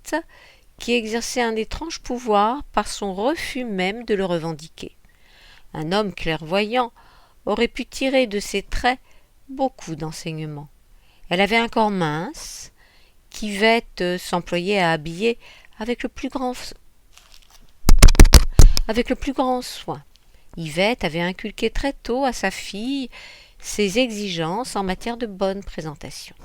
Yvette, qui exerçait un étrange pouvoir par son refus même de le revendiquer. Un homme clairvoyant aurait pu tirer de ses traits beaucoup d'enseignements. Elle avait un corps mince, qu'Yvette s'employait à habiller avec le plus grand soin. Yvette avait inculqué très tôt à sa fille ses exigences en matière de bonne présentation.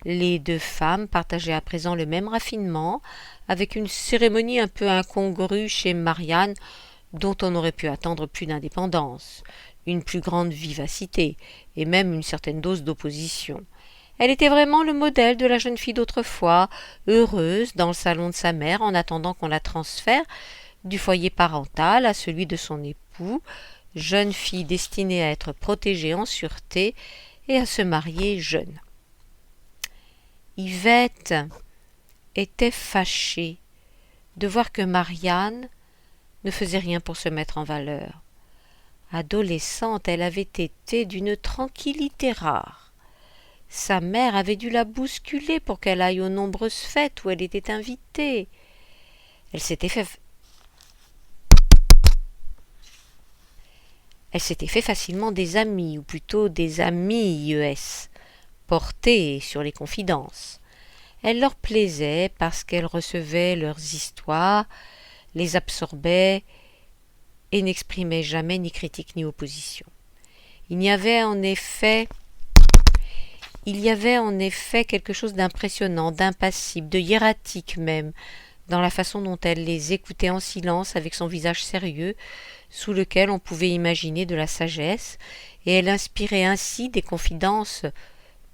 Les deux femmes partageaient à présent le même raffinement, avec une cérémonie un peu incongrue chez Marianne, dont on aurait pu attendre plus d'indépendance, une plus grande vivacité, et même une certaine dose d'opposition. Elle était vraiment le modèle de la jeune fille d'autrefois, heureuse dans le salon de sa mère en attendant qu'on la transfère du foyer parental à celui de son époux, jeune fille destinée à être protégée en sûreté et à se marier jeune. Yvette était fâchée de voir que Marianne ne faisait rien pour se mettre en valeur. Adolescente, elle avait été d'une tranquillité rare. Sa mère avait dû la bousculer pour qu'elle aille aux nombreuses fêtes où elle était invitée. Elle s'était fait facilement des amis, ou plutôt des amis IES, portés sur les confidences. Elle leur plaisait parce qu'elle recevait leurs histoires, les absorbait et n'exprimait jamais ni critique ni opposition. Il y avait en effet quelque chose d'impressionnant, d'impassible, de hiératique même, dans la façon dont elle les écoutait en silence avec son visage sérieux, sous lequel on pouvait imaginer de la sagesse, et elle inspirait ainsi des confidences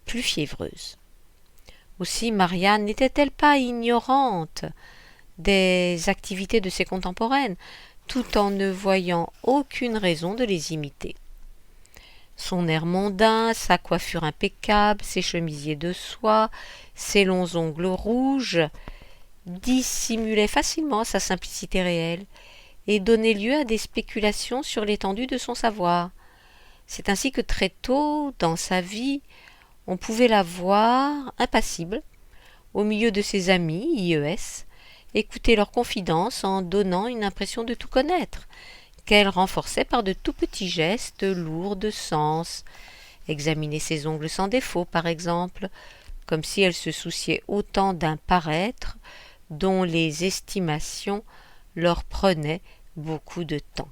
plus fiévreuses. Aussi Marianne n'était-elle pas ignorante des activités de ses contemporaines, tout en ne voyant aucune raison de les imiter. Son air mondain, sa coiffure impeccable, ses chemisiers de soie, ses longs ongles rouges dissimulaient facilement sa simplicité réelle et donnaient lieu à des spéculations sur l'étendue de son savoir. C'est ainsi que très tôt dans sa vie, on pouvait la voir impassible, au milieu de ses amis IES, écouter leurs confidences en donnant une impression de tout connaître, qu'elle renforçait par de tout petits gestes lourds de sens. Examiner ses ongles sans défaut, par exemple, comme si elle se souciait autant d'un paraître dont les estimations leur prenaient beaucoup de temps.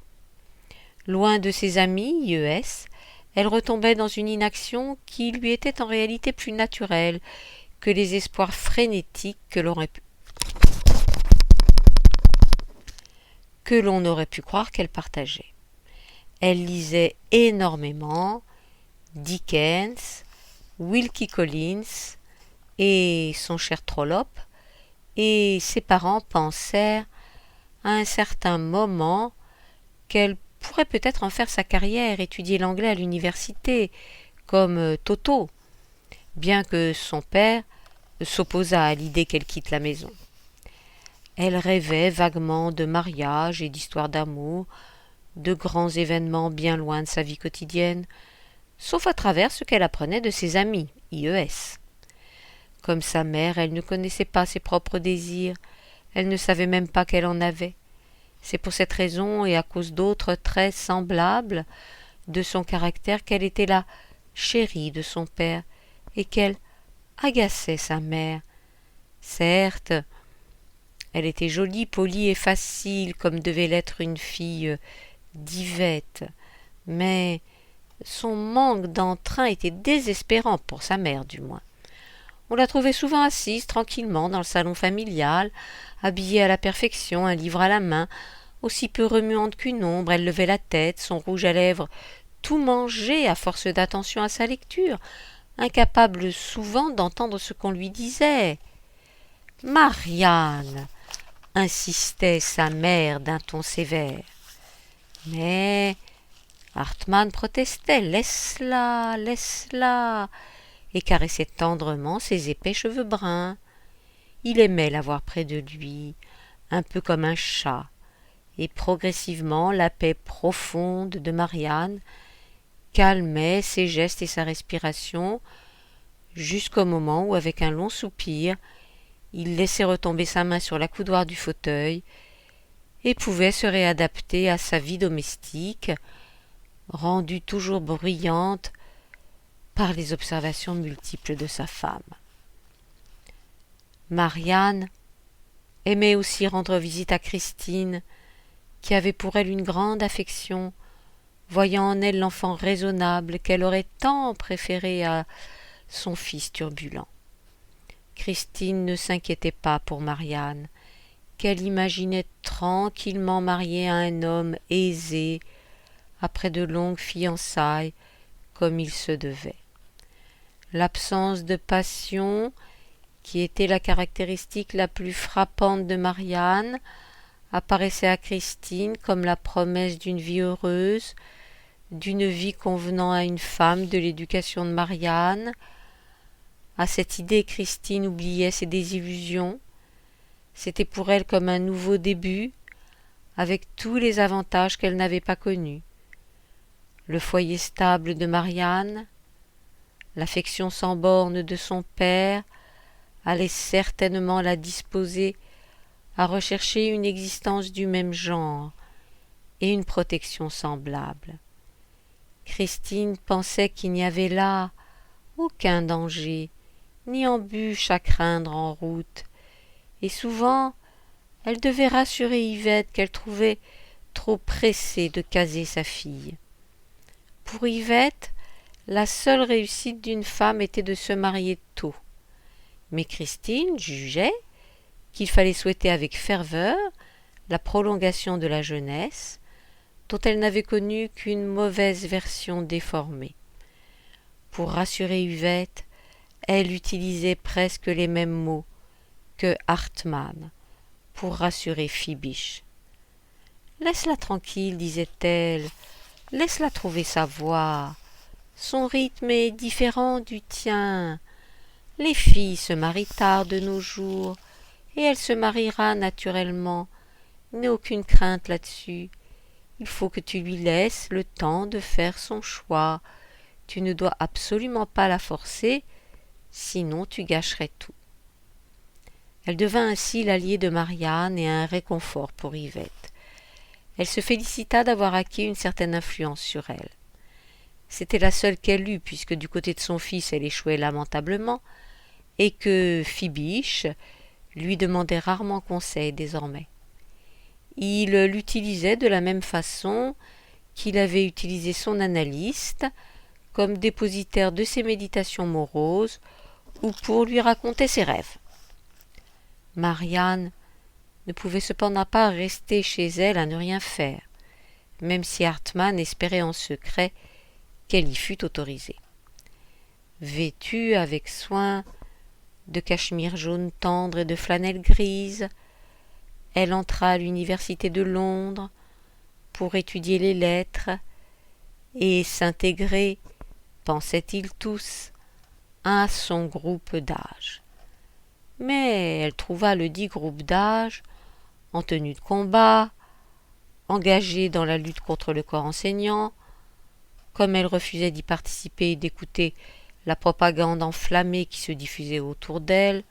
Loin de ses amis IES, elle retombait dans une inaction qui lui était en réalité plus naturelle que les espoirs frénétiques que l'on aurait pu croire qu'elle partageait. Elle lisait énormément Dickens, Wilkie Collins et son cher Trollope, et ses parents pensèrent à un certain moment qu'elle pourrait peut-être en faire sa carrière, étudier l'anglais à l'université, comme Toto, bien que son père s'opposât à l'idée qu'elle quitte la maison. Elle rêvait vaguement de mariage et d'histoires d'amour, de grands événements bien loin de sa vie quotidienne, sauf à travers ce qu'elle apprenait de ses amis, IES. Comme sa mère, elle ne connaissait pas ses propres désirs, elle ne savait même pas qu'elle en avait. C'est pour cette raison et à cause d'autres traits semblables de son caractère qu'elle était la chérie de son père et qu'elle agaçait sa mère. Certes, elle était jolie, polie et facile, comme devait l'être une fille d'Yvette, mais son manque d'entrain était désespérant pour sa mère, du moins. On la trouvait souvent assise tranquillement dans le salon familial, habillée à la perfection, un livre à la main, aussi peu remuante qu'une ombre. Elle levait la tête, son rouge à lèvres tout mangé à force d'attention à sa lecture, incapable souvent d'entendre ce qu'on lui disait. « Marianne !» insistait sa mère d'un ton sévère. Mais Hartmann protestait. « Laisse-la, laisse-la !» et caressait tendrement ses épais cheveux bruns. Il aimait l'avoir près de lui, un peu comme un chat, et progressivement la paix profonde de Marianne calmait ses gestes et sa respiration, jusqu'au moment où, avec un long soupir, Il laissait retomber sa main sur la coudoir du fauteuil et pouvait se réadapter à sa vie domestique, rendue toujours bruyante par les observations multiples de sa femme. Marianne aimait aussi rendre visite à Christine, qui avait pour elle une grande affection, voyant en elle l'enfant raisonnable qu'elle aurait tant préféré à son fils turbulent. Christine ne s'inquiétait pas pour Marianne, qu'elle imaginait tranquillement mariée à un homme aisé, après de longues fiançailles, comme il se devait. L'absence de passion, qui était la caractéristique la plus frappante de Marianne, apparaissait à Christine comme la promesse d'une vie heureuse, d'une vie convenant à une femme de l'éducation de Marianne. À cette idée, Christine oubliait ses désillusions. C'était pour elle comme un nouveau début, avec tous les avantages qu'elle n'avait pas connus. Le foyer stable de Marianne, l'affection sans bornes de son père, allait certainement la disposer à rechercher une existence du même genre et une protection semblable. Christine pensait qu'il n'y avait là aucun danger, ni embûche à craindre en route, et souvent elle devait rassurer Yvette qu'elle trouvait trop pressée de caser sa fille. Pour Yvette, la seule réussite d'une femme était de se marier tôt, mais Christine jugeait qu'il fallait souhaiter avec ferveur la prolongation de la jeunesse, dont elle n'avait connu qu'une mauvaise version déformée. Pour rassurer Yvette, elle utilisait presque les mêmes mots que Hartmann pour rassurer Fibiche. « Laisse-la tranquille, disait-elle, laisse-la trouver sa voie. Son rythme est différent du tien. Les filles se marient tard de nos jours, et elle se mariera naturellement. N'aie aucune crainte là-dessus. Il faut que tu lui laisses le temps de faire son choix. Tu ne dois absolument pas la forcer, sinon tu gâcherais tout. » Elle devint ainsi l'alliée de Marianne et un réconfort pour Yvette. Elle se félicita d'avoir acquis une certaine influence sur elle. C'était la seule qu'elle eût, puisque du côté de son fils elle échouait lamentablement, et que Fibiche lui demandait rarement conseil désormais. Il l'utilisait de la même façon qu'il avait utilisé son analyste, comme dépositaire de ses méditations moroses ou pour lui raconter ses rêves. Marianne ne pouvait cependant pas rester chez elle à ne rien faire, même si Hartmann espérait en secret qu'elle y fût autorisée. Vêtue avec soin de cachemire jaune tendre et de flanelle grise, elle entra à l'université de Londres pour étudier les lettres et s'intégrer, pensaient-ils tous, à son groupe d'âge. Mais elle trouva le dit groupe d'âge en tenue de combat, engagé dans la lutte contre le corps enseignant. Comme elle refusait d'y participer et d'écouter la propagande enflammée qui se diffusait autour d'elle,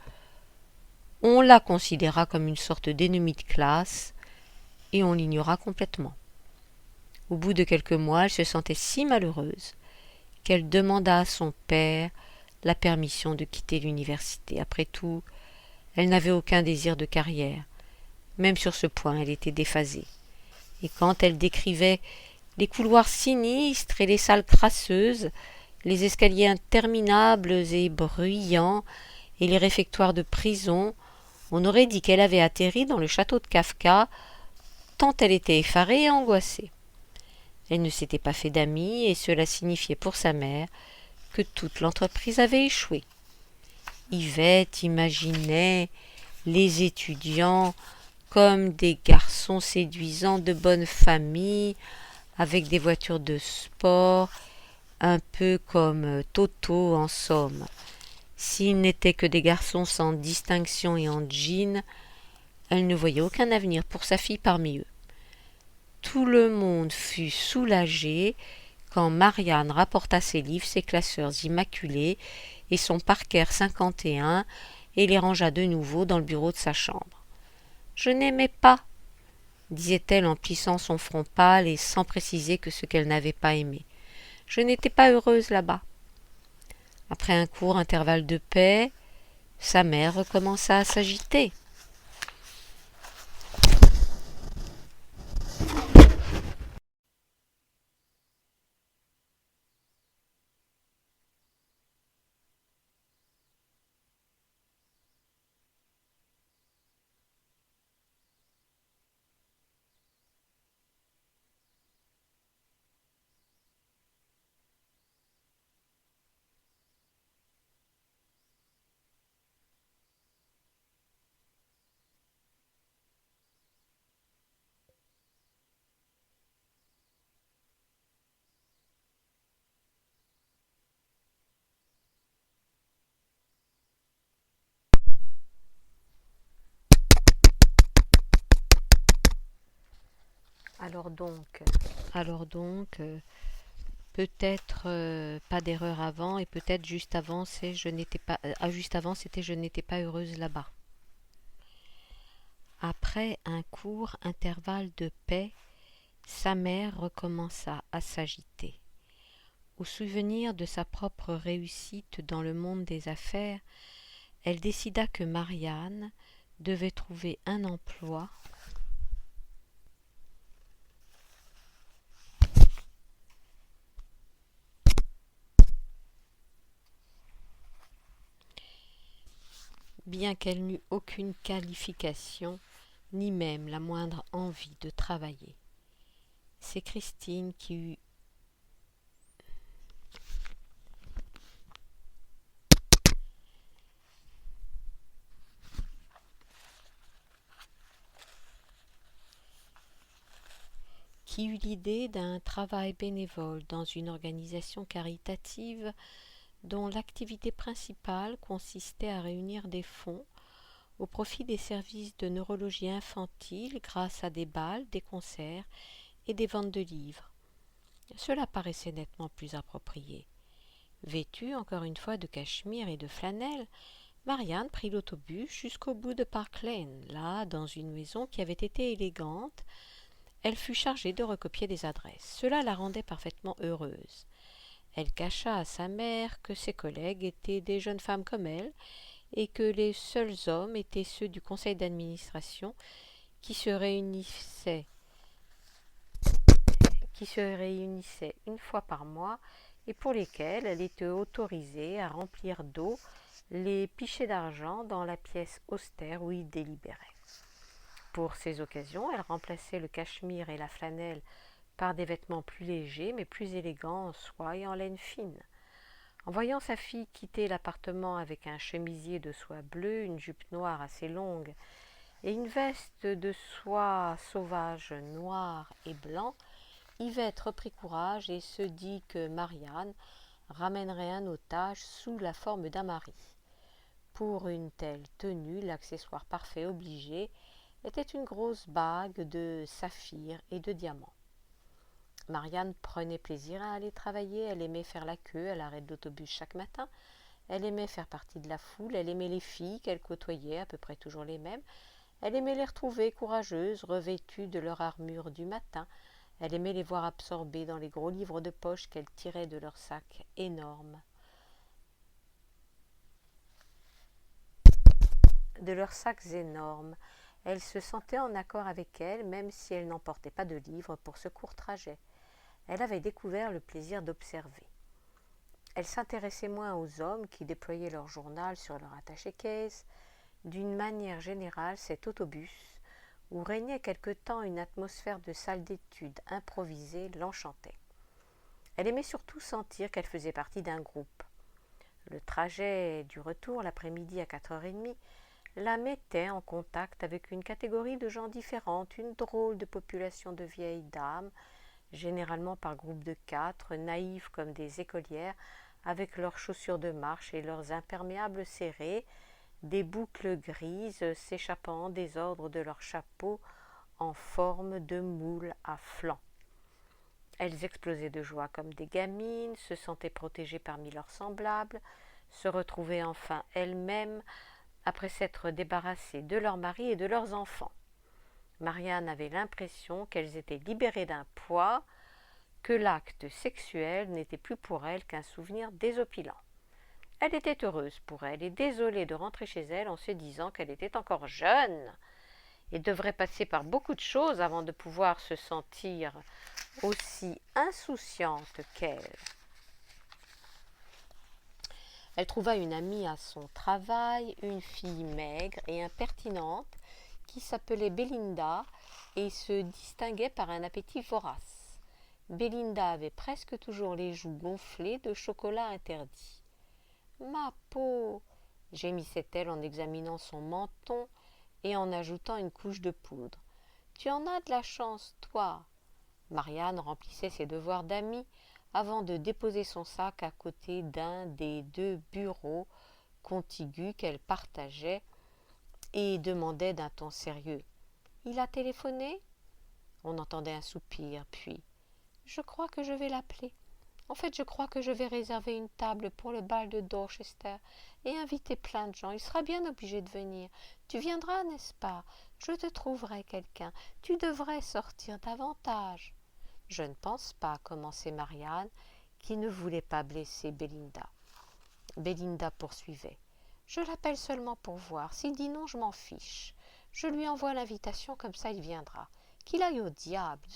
on la considéra comme une sorte d'ennemie de classe et on l'ignora complètement. Au bout de quelques mois, elle se sentait si malheureuse qu'elle demanda à son père la permission de quitter l'université. Après tout, elle n'avait aucun désir de carrière. Même sur ce point, elle était déphasée. Et quand elle décrivait les couloirs sinistres et les salles crasseuses, les escaliers interminables et bruyants et les réfectoires de prison, on aurait dit qu'elle avait atterri dans le château de Kafka, tant elle était effarée et angoissée. Elle ne s'était pas fait d'amis, et cela signifiait pour sa mère que toute l'entreprise avait échoué. Yvette imaginait les étudiants comme des garçons séduisants de bonne famille, avec des voitures de sport, un peu comme Toto en somme. S'ils n'étaient que des garçons sans distinction et en jean, elle ne voyait aucun avenir pour sa fille parmi eux. Tout le monde fut soulagé quand Marianne rapporta ses livres, ses classeurs immaculés et son Parker 51 et les rangea de nouveau dans le bureau de sa chambre. « Je n'aimais pas, » disait-elle en plissant son front pâle et sans préciser que ce qu'elle n'avait pas aimé. « Je n'étais pas heureuse là-bas. » Après un court intervalle de paix, sa mère recommença à s'agiter. Alors donc, peut-être pas d'erreur avant et peut-être juste avant, c'est juste avant c'était je n'étais pas heureuse là-bas. Après un court intervalle de paix, sa mère recommença à s'agiter. Au souvenir de sa propre réussite dans le monde des affaires, elle décida que Marianne devait trouver un emploi bien qu'elle n'eût aucune qualification, ni même la moindre envie de travailler. C'est Christine qui eut l'idée d'un travail bénévole dans une organisation caritative dont l'activité principale consistait à réunir des fonds au profit des services de neurologie infantile grâce à des bals, des concerts et des ventes de livres. Cela paraissait nettement plus approprié. Vêtue encore une fois de cachemire et de flanelle, Marianne prit l'autobus jusqu'au bout de Park Lane. Là, dans une maison qui avait été élégante, elle fut chargée de recopier des adresses. Cela la rendait parfaitement heureuse. Elle cacha à sa mère que ses collègues étaient des jeunes femmes comme elle et que les seuls hommes étaient ceux du conseil d'administration qui se réunissaient une fois par mois et pour lesquels elle était autorisée à remplir d'eau les pichets d'argent dans la pièce austère où ils délibéraient. Pour ces occasions, elle remplaçait le cachemire et la flanelle par des vêtements plus légers mais plus élégants en soie et en laine fine. En voyant sa fille quitter l'appartement avec un chemisier de soie bleue, une jupe noire assez longue et une veste de soie sauvage noire et blanc, Yvette reprit courage et se dit que Marianne ramènerait un otage sous la forme d'un mari. Pour une telle tenue, l'accessoire parfait obligé était une grosse bague de saphir et de diamants. Marianne prenait plaisir à aller travailler, elle aimait faire la queue à l'arrêt de l'autobus chaque matin, elle aimait faire partie de la foule, elle aimait les filles qu'elle côtoyait, à peu près toujours les mêmes, elle aimait les retrouver courageuses, revêtues de leur armure du matin, elle aimait les voir absorbées dans les gros livres de poche qu'elles tiraient de leurs sacs énormes. Elle se sentait en accord avec elles, même si elle n'emportait pas de livres pour ce court trajet. Elle avait découvert le plaisir d'observer. Elle s'intéressait moins aux hommes qui déployaient leur journal sur leur attaché-caisse. D'une manière générale, cet autobus, où régnait quelque temps une atmosphère de salle d'études improvisée, l'enchantait. Elle aimait surtout sentir qu'elle faisait partie d'un groupe. Le trajet du retour l'après-midi à 4h30 la mettait en contact avec une catégorie de gens différente, une drôle de population de vieilles dames, généralement par groupe de 4, naïves comme des écolières, avec leurs chaussures de marche et leurs imperméables serrés, des boucles grises s'échappant en désordre de leurs chapeaux en forme de moule à flancs. Elles explosaient de joie comme des gamines, se sentaient protégées parmi leurs semblables, se retrouvaient enfin elles-mêmes après s'être débarrassées de leur mari et de leurs enfants. Marianne avait l'impression qu'elles étaient libérées d'un poids, que l'acte sexuel n'était plus pour elle qu'un souvenir désopilant. Elle était heureuse pour elle et désolée de rentrer chez elle en se disant qu'elle était encore jeune et devrait passer par beaucoup de choses avant de pouvoir se sentir aussi insouciante qu'elle. Elle trouva une amie à son travail, une fille maigre et impertinente qui s'appelait Belinda et se distinguait par un appétit vorace. Belinda avait presque toujours les joues gonflées de chocolat interdit. « Ma peau !» gémissait-elle en examinant son menton et en ajoutant une couche de poudre. « Tu en as de la chance, toi !» Marianne remplissait ses devoirs d'amie avant de déposer son sac à côté d'un des 2 bureaux contigus qu'elle partageait et demandait d'un ton sérieux. « Il a téléphoné ?» On entendait un soupir, puis « Je crois que je vais l'appeler. En fait, je crois que je vais réserver une table pour le bal de Dorchester et inviter plein de gens. Il sera bien obligé de venir. Tu viendras, n'est-ce pas? Je te trouverai quelqu'un. Tu devrais sortir davantage. » « Je ne pense pas, » commençait Marianne, qui ne voulait pas blesser Belinda. Belinda poursuivait. « Je l'appelle seulement pour voir. S'il dit non, je m'en fiche. Je lui envoie l'invitation, comme ça il viendra. Qu'il aille au diable. »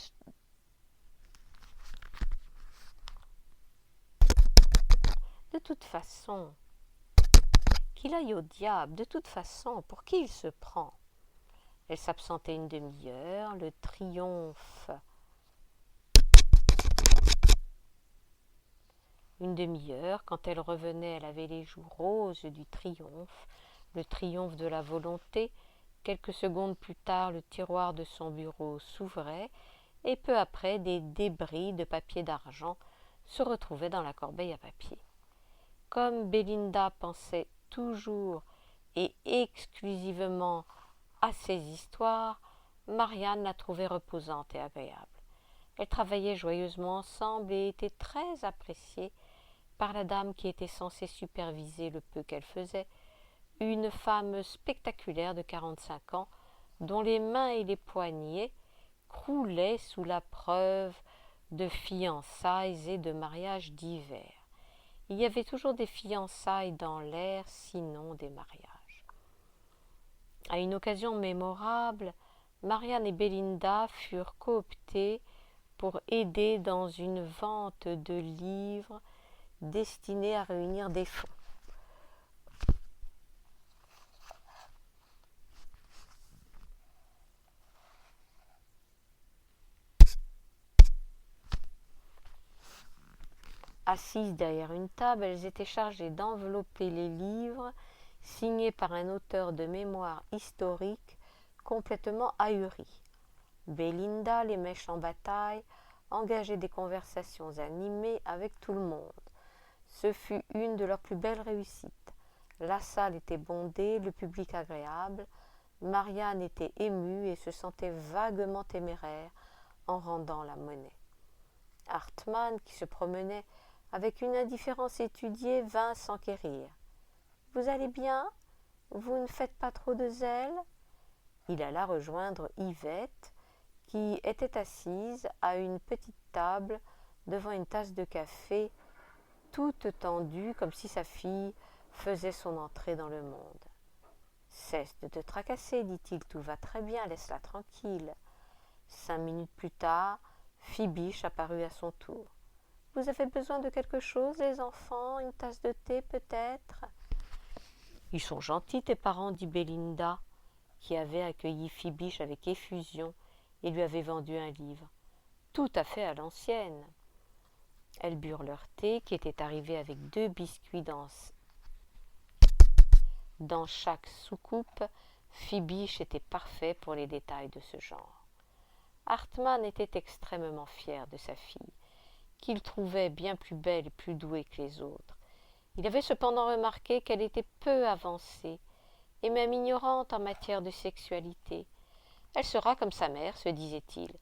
De toute façon, qu'il aille au diable, de toute façon, pour qui il se prend? Elle s'absentait une demi-heure, le triomphe. Une demi-heure, quand elle revenait, elle avait les joues roses du triomphe, le triomphe de la volonté. Quelques secondes plus tard, le tiroir de son bureau s'ouvrait, et peu après, des débris de papier d'argent se retrouvaient dans la corbeille à papier. Comme Belinda pensait toujours et exclusivement à ses histoires, Marianne la trouvait reposante et agréable. Elles travaillaient joyeusement ensemble et étaient très appréciées par la dame qui était censée superviser le peu qu'elle faisait, une femme spectaculaire de 45 ans, dont les mains et les poignets croulaient sous la preuve de fiançailles et de mariages divers. Il y avait toujours des fiançailles dans l'air, sinon des mariages. À une occasion mémorable, Marianne et Belinda furent cooptées pour aider dans une vente de livres destinés à réunir des fonds. Assises derrière une table, elles étaient chargées d'envelopper les livres signés par un auteur de mémoire historique complètement ahuri. Belinda, les mèches en bataille, engageait des conversations animées avec tout le monde. Ce fut une de leurs plus belles réussites. La salle était bondée, le public agréable. Marianne était émue et se sentait vaguement téméraire en rendant la monnaie. Hartmann, qui se promenait avec une indifférence étudiée, vint s'enquérir. « Vous allez bien? Vous ne faites pas trop de zèle ?» Il alla rejoindre Yvette, qui était assise à une petite table devant une tasse de café, toute tendue comme si sa fille faisait son entrée dans le monde. « Cesse de te tracasser, dit-il, tout va très bien, laisse-la tranquille. » 5 minutes plus tard, Fibiche apparut à son tour. « Vous avez besoin de quelque chose, les enfants? Une tasse de thé, peut-être ?» « Ils sont gentils, tes parents, » dit Belinda, qui avait accueilli Fibiche avec effusion et lui avait vendu un livre. « Tout à fait à l'ancienne. » Elles burent leur thé, qui était arrivé avec 2 biscuits dans chaque soucoupe. Fibiche était parfait pour les détails de ce genre. Hartmann était extrêmement fier de sa fille, qu'il trouvait bien plus belle et plus douée que les autres. Il avait cependant remarqué qu'elle était peu avancée et même ignorante en matière de sexualité. Elle sera comme sa mère, se disait-il,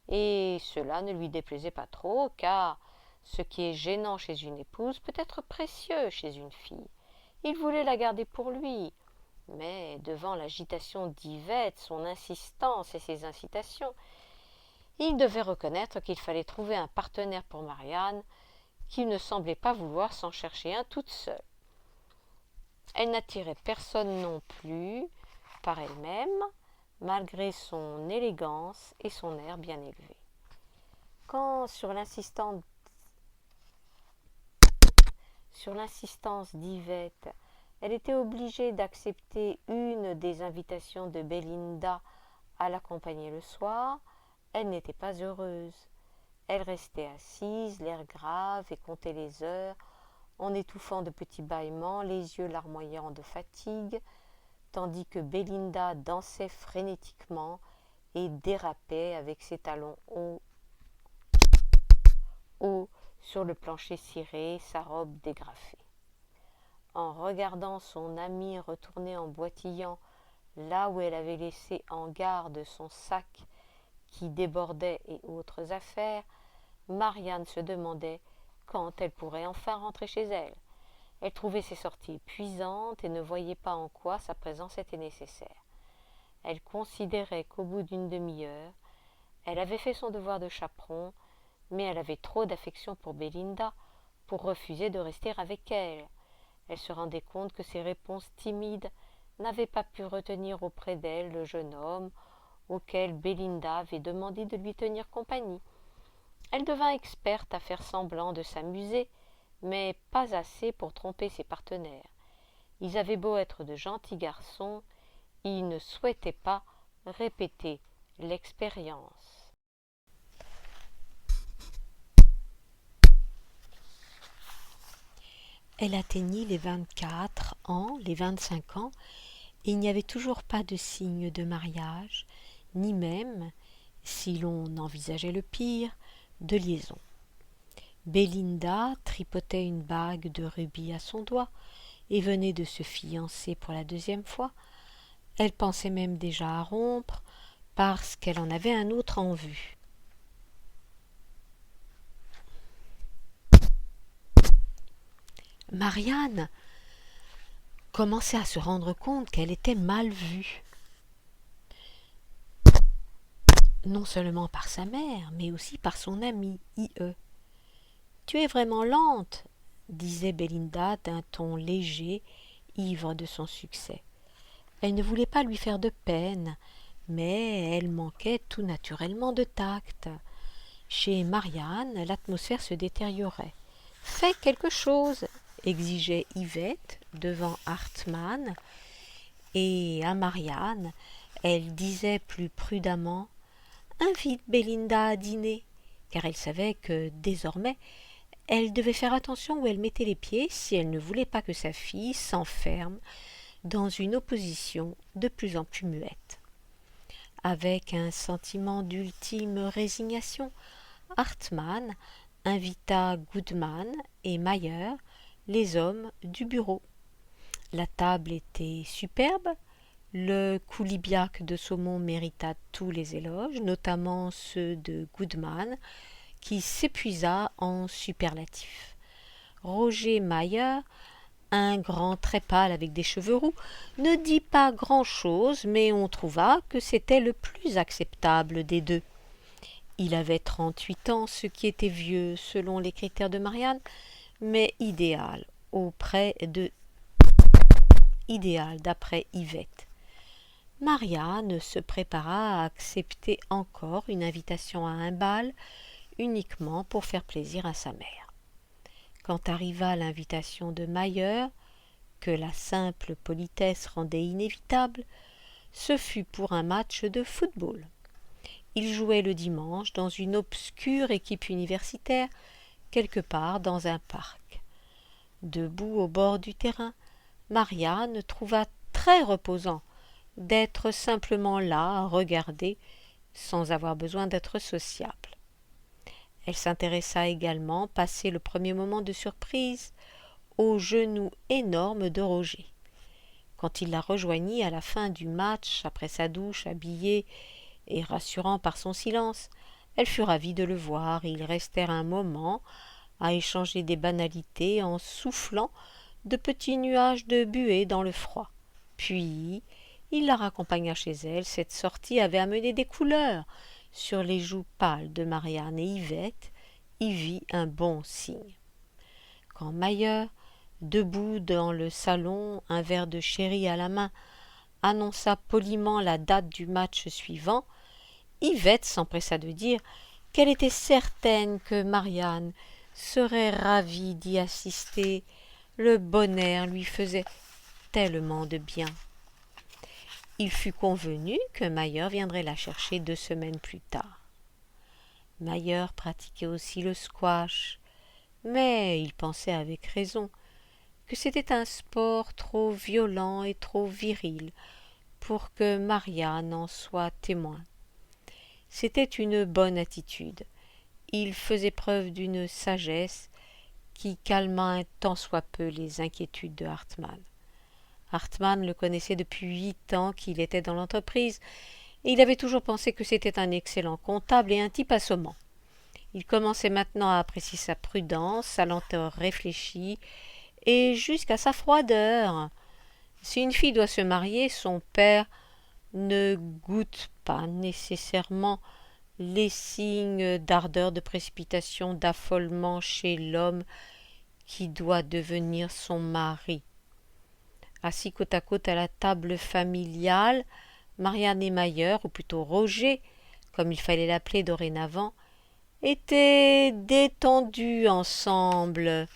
et cela ne lui déplaisait pas trop, car ce qui est gênant chez une épouse peut être précieux chez une fille. Il voulait la garder pour lui, Mais devant l'agitation d'Yvette, son insistance et ses incitations, il devait reconnaître qu'il fallait trouver un partenaire pour Marianne, qui ne semblait pas vouloir s'en chercher un toute seule. Elle n'attirait personne non plus par elle-même, malgré son élégance et son air bien élevé. Quand, sur l'insistance d'Yvette, elle était obligée d'accepter une des invitations de Belinda à l'accompagner le soir, elle n'était pas heureuse. Elle restait assise, l'air grave, et comptait les heures, en étouffant de petits bâillements, les yeux larmoyants de fatigue, tandis que Belinda dansait frénétiquement et dérapait avec ses talons hauts sur le plancher ciré, sa robe dégrafée. En regardant son amie retourner en boitillant là où elle avait laissé en garde son sac qui débordait et autres affaires, Marianne se demandait quand elle pourrait enfin rentrer chez elle. Elle trouvait ses sorties épuisantes et ne voyait pas en quoi sa présence était nécessaire. Elle considérait qu'au bout d'une demi-heure, elle avait fait son devoir de chaperon, mais elle avait trop d'affection pour Belinda pour refuser de rester avec elle. Elle se rendait compte que ses réponses timides n'avaient pas pu retenir auprès d'elle le jeune homme auquel Belinda avait demandé de lui tenir compagnie. Elle devint experte à faire semblant de s'amuser, mais pas assez pour tromper ses partenaires. Ils avaient beau être de gentils garçons, ils ne souhaitaient pas répéter l'expérience. Elle atteignit les 24 ans, les 25 ans, et il n'y avait toujours pas de signe de mariage, ni même, si l'on envisageait le pire, de liaison. Belinda tripotait une bague de rubis à son doigt et venait de se fiancer pour la 2e fois. Elle pensait même déjà à rompre parce qu'elle en avait un autre en vue. Marianne commençait à se rendre compte qu'elle était mal vue. Non seulement par sa mère, mais aussi par son amie, I.E. « Tu es vraiment lente, » disait Belinda d'un ton léger, ivre de son succès. Elle ne voulait pas lui faire de peine, mais elle manquait tout naturellement de tact. Chez Marianne, l'atmosphère se détériorait. « Fais quelque chose !» exigeait Yvette devant Hartmann, et à Marianne, elle disait plus prudemment « Invite Belinda à dîner », car elle savait que, désormais, elle devait faire attention où elle mettait les pieds si elle ne voulait pas que sa fille s'enferme dans une opposition de plus en plus muette. Avec un sentiment d'ultime résignation, Hartmann invita Goodman et Mayer, les hommes du bureau. La table était superbe, le coulibiac de saumon mérita tous les éloges, notamment ceux de Goodman, qui s'épuisa en superlatifs. Roger Mayer, un grand très pâle avec des cheveux roux, ne dit pas grand-chose, mais on trouva que c'était le plus acceptable des deux. Il avait 38 ans, ce qui était vieux selon les critères de Marianne, mais idéal d'après Yvette. Marianne se prépara à accepter encore une invitation à un bal, uniquement pour faire plaisir à sa mère. Quand arriva l'invitation de Mayer, que la simple politesse rendait inévitable, ce fut pour un match de football. Il jouait le dimanche dans une obscure équipe universitaire, quelque part dans un parc. Debout au bord du terrain, Marianne trouva très reposant d'être simplement là à regarder sans avoir besoin d'être sociable. Elle s'intéressa également, passé le premier moment de surprise, aux genoux énormes de Roger. Quand il la rejoignit à la fin du match, après sa douche, habillé et rassurant par son silence, elle fut ravie de le voir, et ils restèrent un moment à échanger des banalités en soufflant de petits nuages de buée dans le froid. Puis il la raccompagna chez elle. Cette sortie avait amené des couleurs sur les joues pâles de Marianne, et Yvette y vit un bon signe. Quand Mayer, debout dans le salon, un verre de sherry à la main, annonça poliment la date du match suivant, Yvette s'empressa de dire qu'elle était certaine que Marianne serait ravie d'y assister. Le bon air lui faisait tellement de bien. Il fut convenu que Mayer viendrait la chercher 2 semaines plus tard. Mayer pratiquait aussi le squash, mais il pensait avec raison que c'était un sport trop violent et trop viril pour que Marianne en soit témoin. C'était une bonne attitude. Il faisait preuve d'une sagesse qui calma un tant soit peu les inquiétudes de Hartmann. Hartmann le connaissait depuis 8 ans qu'il était dans l'entreprise, et il avait toujours pensé que c'était un excellent comptable et un type assommant. Il commençait maintenant à apprécier sa prudence, sa lenteur réfléchie, et jusqu'à sa froideur. Si une fille doit se marier, son père ne goûte pas nécessairement les signes d'ardeur, de précipitation, d'affolement chez l'homme qui doit devenir son mari. Assis côte à côte à la table familiale, Marianne et Mayer, ou plutôt Roger, comme il fallait l'appeler dorénavant, étaient détendus ensemble,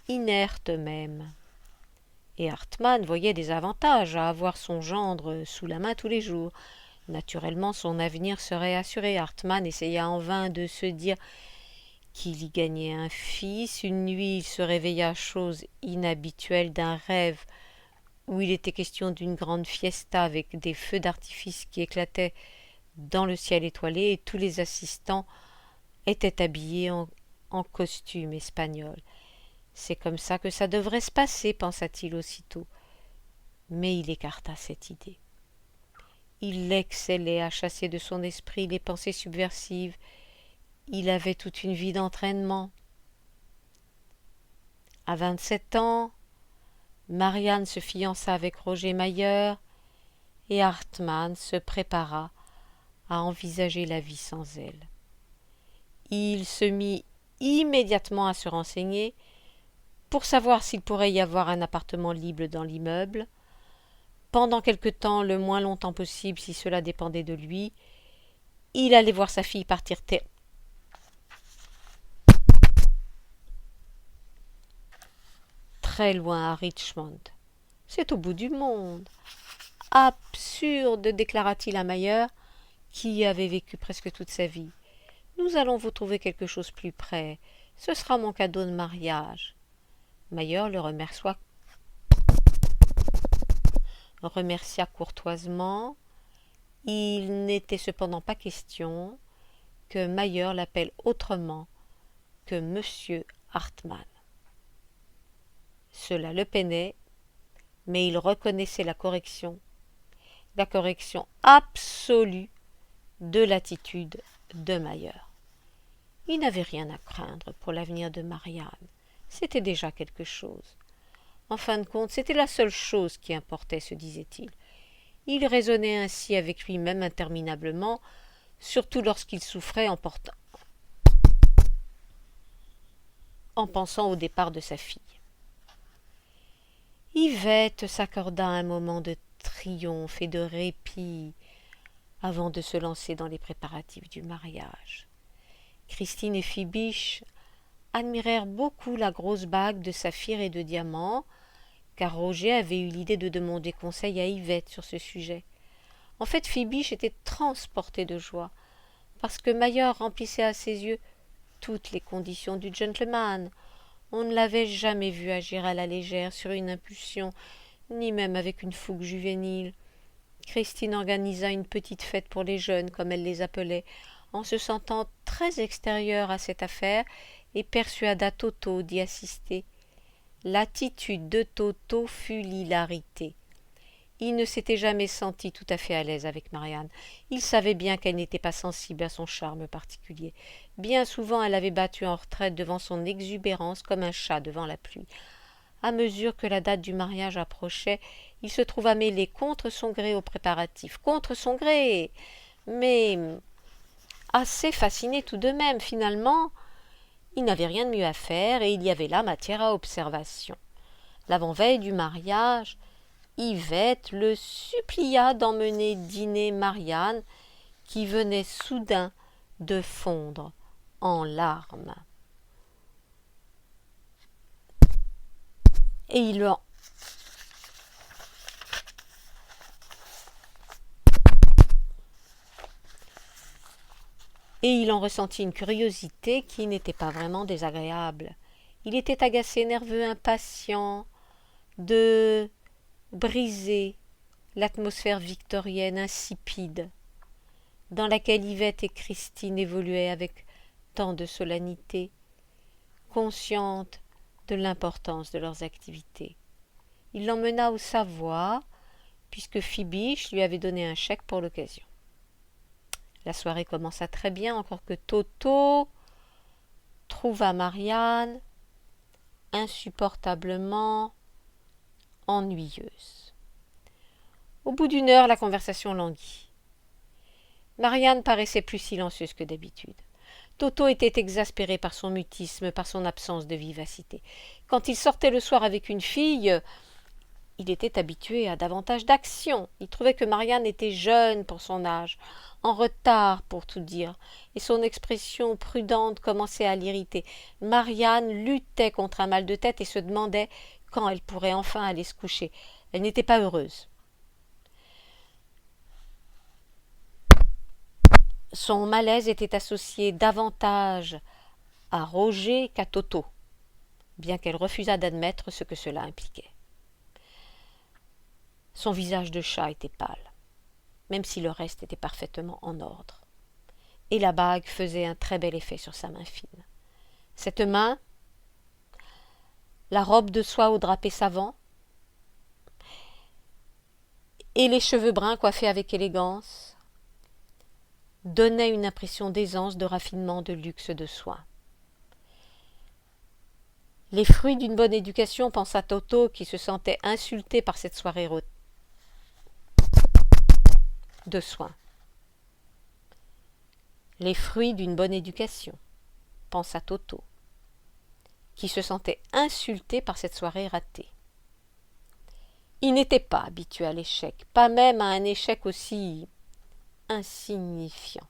inertes même. Et Hartmann voyait des avantages à avoir son gendre sous la main tous les jours. Naturellement, son avenir serait assuré. Hartmann essaya en vain de se dire qu'il y gagnait un fils. Une nuit, il se réveilla, chose inhabituelle, d'un rêve où il était question d'une grande fiesta avec des feux d'artifice qui éclataient dans le ciel étoilé, et tous les assistants étaient habillés en costume espagnol. C'est comme ça que ça devrait se passer, pensa-t-il aussitôt. Mais il écarta cette idée. Il excellait à chasser de son esprit les pensées subversives. Il avait toute une vie d'entraînement. À 27 ans, Marianne se fiança avec Roger Mayer, et Hartmann se prépara à envisager la vie sans elle. Il se mit immédiatement à se renseigner pour savoir s'il pourrait y avoir un appartement libre dans l'immeuble. Pendant quelque temps, le moins longtemps possible si cela dépendait de lui, il allait voir sa fille partir très loin à Richmond. C'est au bout du monde. Absurde, déclara-t-il à Mayer, qui y avait vécu presque toute sa vie. Nous allons vous trouver quelque chose plus près. Ce sera mon cadeau de mariage. Mayer le remercia courtoisement. Il n'était cependant pas question que Mayer l'appelle autrement que Monsieur Hartmann. Cela le peinait, mais il reconnaissait la correction absolue de l'attitude de Mayer. Il n'avait rien à craindre pour l'avenir de Marianne. C'était déjà quelque chose. En fin de compte, c'était la seule chose qui importait, se disait-il. Il raisonnait ainsi avec lui-même interminablement, surtout lorsqu'il souffrait en pensant au départ de sa fille. Yvette s'accorda un moment de triomphe et de répit avant de se lancer dans les préparatifs du mariage. Christine et Fibiche admirèrent beaucoup la grosse bague de saphir et de diamants, car Roger avait eu l'idée de demander conseil à Yvette sur ce sujet. En fait, Fibiche était transportée de joie, parce que Mayer remplissait à ses yeux toutes les conditions du gentleman. On ne l'avait jamais vu agir à la légère sur une impulsion, ni même avec une fougue juvénile. Christine organisa une petite fête pour les jeunes, comme elle les appelait, en se sentant très extérieure à cette affaire, et persuada Toto d'y assister. L'attitude de Toto fut l'hilarité. Il ne s'était jamais senti tout à fait à l'aise avec Marianne. Il savait bien qu'elle n'était pas sensible à son charme particulier. Bien souvent, elle avait battu en retraite devant son exubérance comme un chat devant la pluie. À mesure que la date du mariage approchait, il se trouva mêlé contre son gré aux préparatifs, contre son gré, mais assez fasciné tout de même. Finalement, il n'avait rien de mieux à faire et il y avait là matière à observation. L'avant-veille du mariage, Yvette le supplia d'emmener dîner Marianne, qui venait soudain de fondre en larmes. Et il en ressentit une curiosité qui n'était pas vraiment désagréable. Il était agacé, nerveux, impatient de briser l'atmosphère victorienne insipide dans laquelle Yvette et Christine évoluaient avec tant de solennité, conscientes de l'importance de leurs activités. Il l'emmena au Savoie, puisque Fibiche lui avait donné un chèque pour l'occasion. La soirée commença très bien, encore que Toto trouva Marianne insupportablement ennuyeuse. Au bout d'une heure, la conversation languit. Marianne paraissait plus silencieuse que d'habitude. Toto était exaspéré par son mutisme, par son absence de vivacité. Quand il sortait le soir avec une fille, il était habitué à davantage d'action. Il trouvait que Marianne était jeune pour son âge, en retard pour tout dire, et son expression prudente commençait à l'irriter. Marianne luttait contre un mal de tête et se demandait quand elle pourrait enfin aller se coucher. Elle n'était pas heureuse. Son malaise était associé davantage à Roger qu'à Toto, bien qu'elle refusât d'admettre ce que cela impliquait. Son visage de chat était pâle, même si le reste était parfaitement en ordre, et la bague faisait un très bel effet sur sa main fine. Cette main, la robe de soie au drapé savant, et les cheveux bruns coiffés avec élégance, donnaient une impression d'aisance, de raffinement, de luxe, de soin. Les fruits d'une bonne éducation, pensa Toto, qui se sentait insulté par cette soirée de soins. Les fruits d'une bonne éducation, pensa Toto, qui se sentait insulté par cette soirée ratée. Il n'était pas habitué à l'échec, pas même à un échec aussi insignifiant.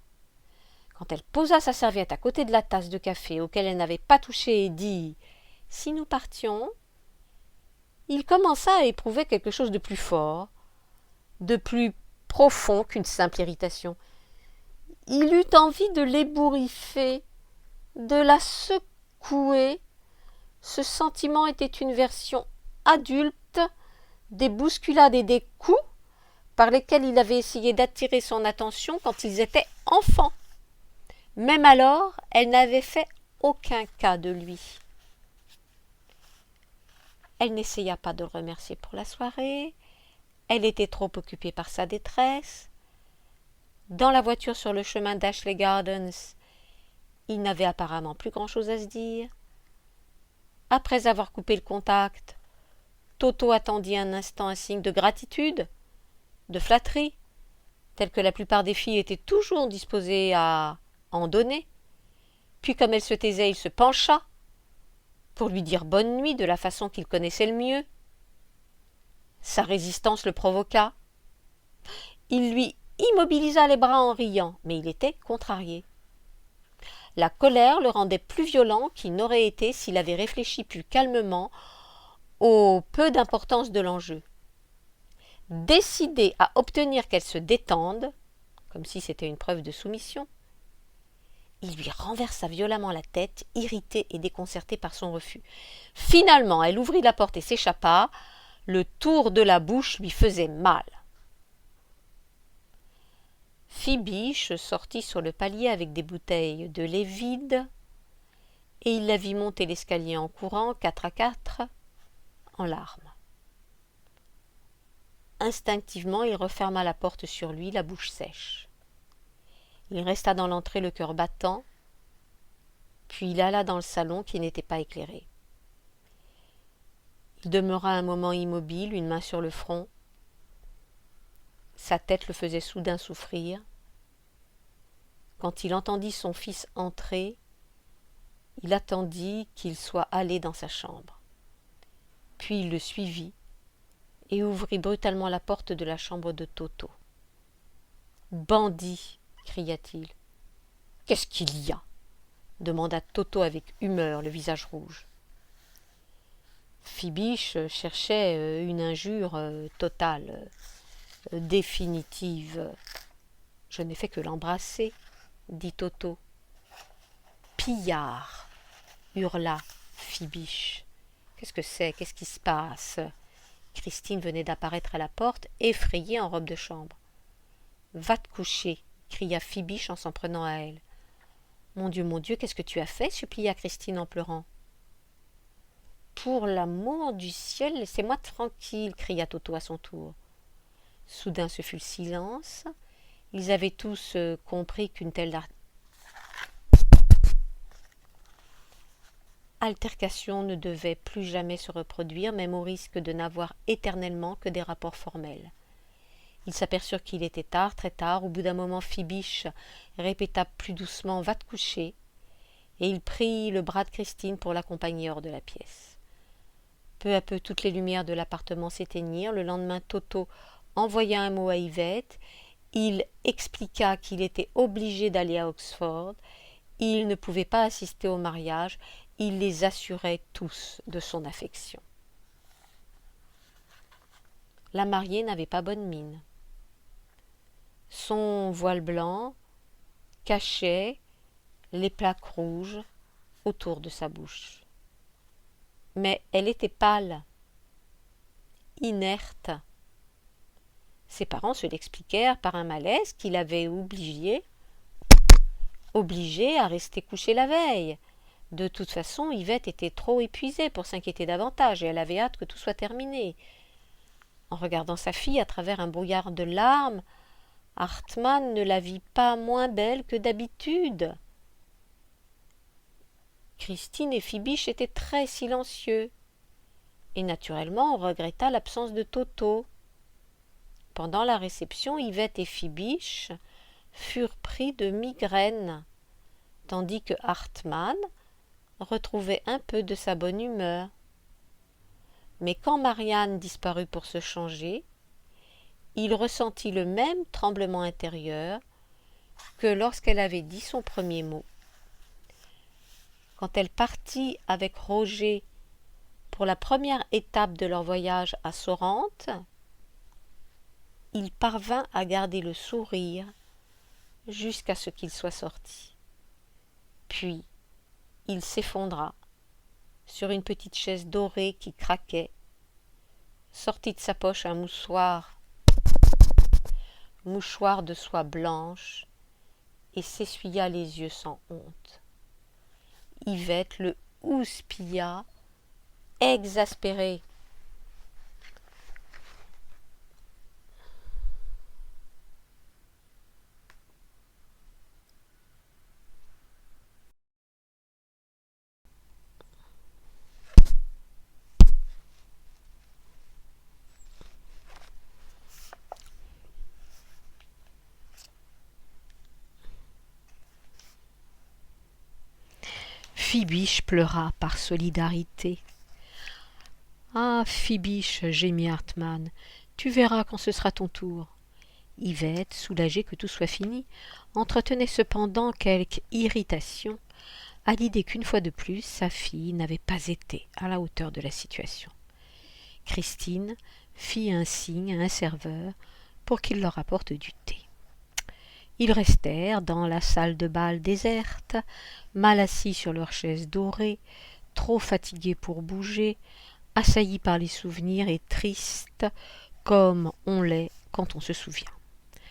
Quand elle posa sa serviette à côté de la tasse de café auquel elle n'avait pas touché et dit « Si nous partions », il commença à éprouver quelque chose de plus fort, de plus profond qu'une simple irritation. Il eut envie de l'ébouriffer, de la secouer. Ce sentiment était une version adulte des bousculades et des coups par lesquels il avait essayé d'attirer son attention quand ils étaient enfants. Même alors, elle n'avait fait aucun cas de lui. Elle n'essaya pas de le remercier pour la soirée. Elle était trop occupée par sa détresse. Dans la voiture sur le chemin d'Ashley Gardens, il n'avait apparemment plus grand-chose à se dire. Après avoir coupé le contact, Toto attendit un instant un signe de gratitude, de flatterie, tel que la plupart des filles étaient toujours disposées à en donner. Puis, comme elle se taisait, il se pencha pour lui dire bonne nuit de la façon qu'il connaissait le mieux. Sa résistance le provoqua. Il lui immobilisa les bras en riant, mais il était contrarié. La colère le rendait plus violent qu'il n'aurait été s'il avait réfléchi plus calmement au peu d'importance de l'enjeu. Décidé à obtenir qu'elle se détende, comme si c'était une preuve de soumission, il lui renversa violemment la tête, irritée et déconcertée par son refus. Finalement, elle ouvrit la porte et s'échappa. Le tour de la bouche lui faisait mal. Fibiche sortit sur le palier avec des bouteilles de lait vides, et il la vit monter l'escalier en courant, 4 à 4, en larmes. Instinctivement, il referma la porte sur lui, la bouche sèche. Il resta dans l'entrée, le cœur battant, puis il alla dans le salon qui n'était pas éclairé. Il demeura un moment immobile, une main sur le front. Sa tête le faisait soudain souffrir. Quand il entendit son fils entrer, il attendit qu'il soit allé dans sa chambre. Puis il le suivit et ouvrit brutalement la porte de la chambre de Toto. « Bandit !» cria-t-il. « Qu'est-ce qu'il y a ?» demanda Toto avec humeur, le visage rouge. Fibiche cherchait une injure totale, définitive. « Je n'ai fait que l'embrasser, » dit Toto. « Pillard !» hurla Fibiche. « Qu'est-ce que c'est? Qu'est-ce qui se passe ?» Christine venait d'apparaître à la porte, effrayée en robe de chambre. « Va te coucher !» cria Fibiche en s'en prenant à elle. « Mon Dieu, qu'est-ce que tu as fait ?» supplia Christine en pleurant. « Pour l'amour du ciel, laissez-moi tranquille !» cria Toto à son tour. Soudain ce fut le silence. Ils avaient tous compris qu'une telle altercation ne devait plus jamais se reproduire, même au risque de n'avoir éternellement que des rapports formels. Ils s'aperçurent qu'il était tard, très tard. Au bout d'un moment, Fibiche répéta plus doucement « Va te coucher !» et il prit le bras de Christine pour l'accompagner hors de la pièce. Peu à peu, toutes les lumières de l'appartement s'éteignirent. Le lendemain, Toto envoya un mot à Yvette. Il expliqua qu'il était obligé d'aller à Oxford. Il ne pouvait pas assister au mariage. Il les assurait tous de son affection. La mariée n'avait pas bonne mine. Son voile blanc cachait les plaques rouges autour de sa bouche. Mais elle était pâle, inerte. Ses parents se l'expliquèrent par un malaise qui l'avait obligé à rester couchée la veille. De toute façon, Yvette était trop épuisée pour s'inquiéter davantage et elle avait hâte que tout soit terminé. En regardant sa fille à travers un brouillard de larmes, Hartmann ne la vit pas moins belle que d'habitude. Christine et Fibiche étaient très silencieux. Et naturellement, on regretta l'absence de Toto. Pendant la réception, Yvette et Fibiche furent pris de migraine, tandis que Hartmann retrouvait un peu de sa bonne humeur. Mais quand Marianne disparut pour se changer, il ressentit le même tremblement intérieur que lorsqu'elle avait dit son premier mot. Quand elle partit avec Roger pour la première étape de leur voyage à Sorrente, il parvint à garder le sourire jusqu'à ce qu'il soit sorti. Puis, il s'effondra sur une petite chaise dorée qui craquait, sortit de sa poche un mouchoir de soie blanche et s'essuya les yeux sans honte. Yvette le houspilla, exaspérée. Fibiche pleura par solidarité. « Ah, Fibiche, gémit Hartmann, tu verras quand ce sera ton tour. » Yvette, soulagée que tout soit fini, entretenait cependant quelque irritation à l'idée qu'une fois de plus, sa fille n'avait pas été à la hauteur de la situation. Christine fit un signe à un serveur pour qu'il leur apporte du thé. Ils restèrent dans la salle de bal déserte, mal assis sur leurs chaises dorées, trop fatigués pour bouger, assaillis par les souvenirs et tristes comme on l'est quand on se souvient.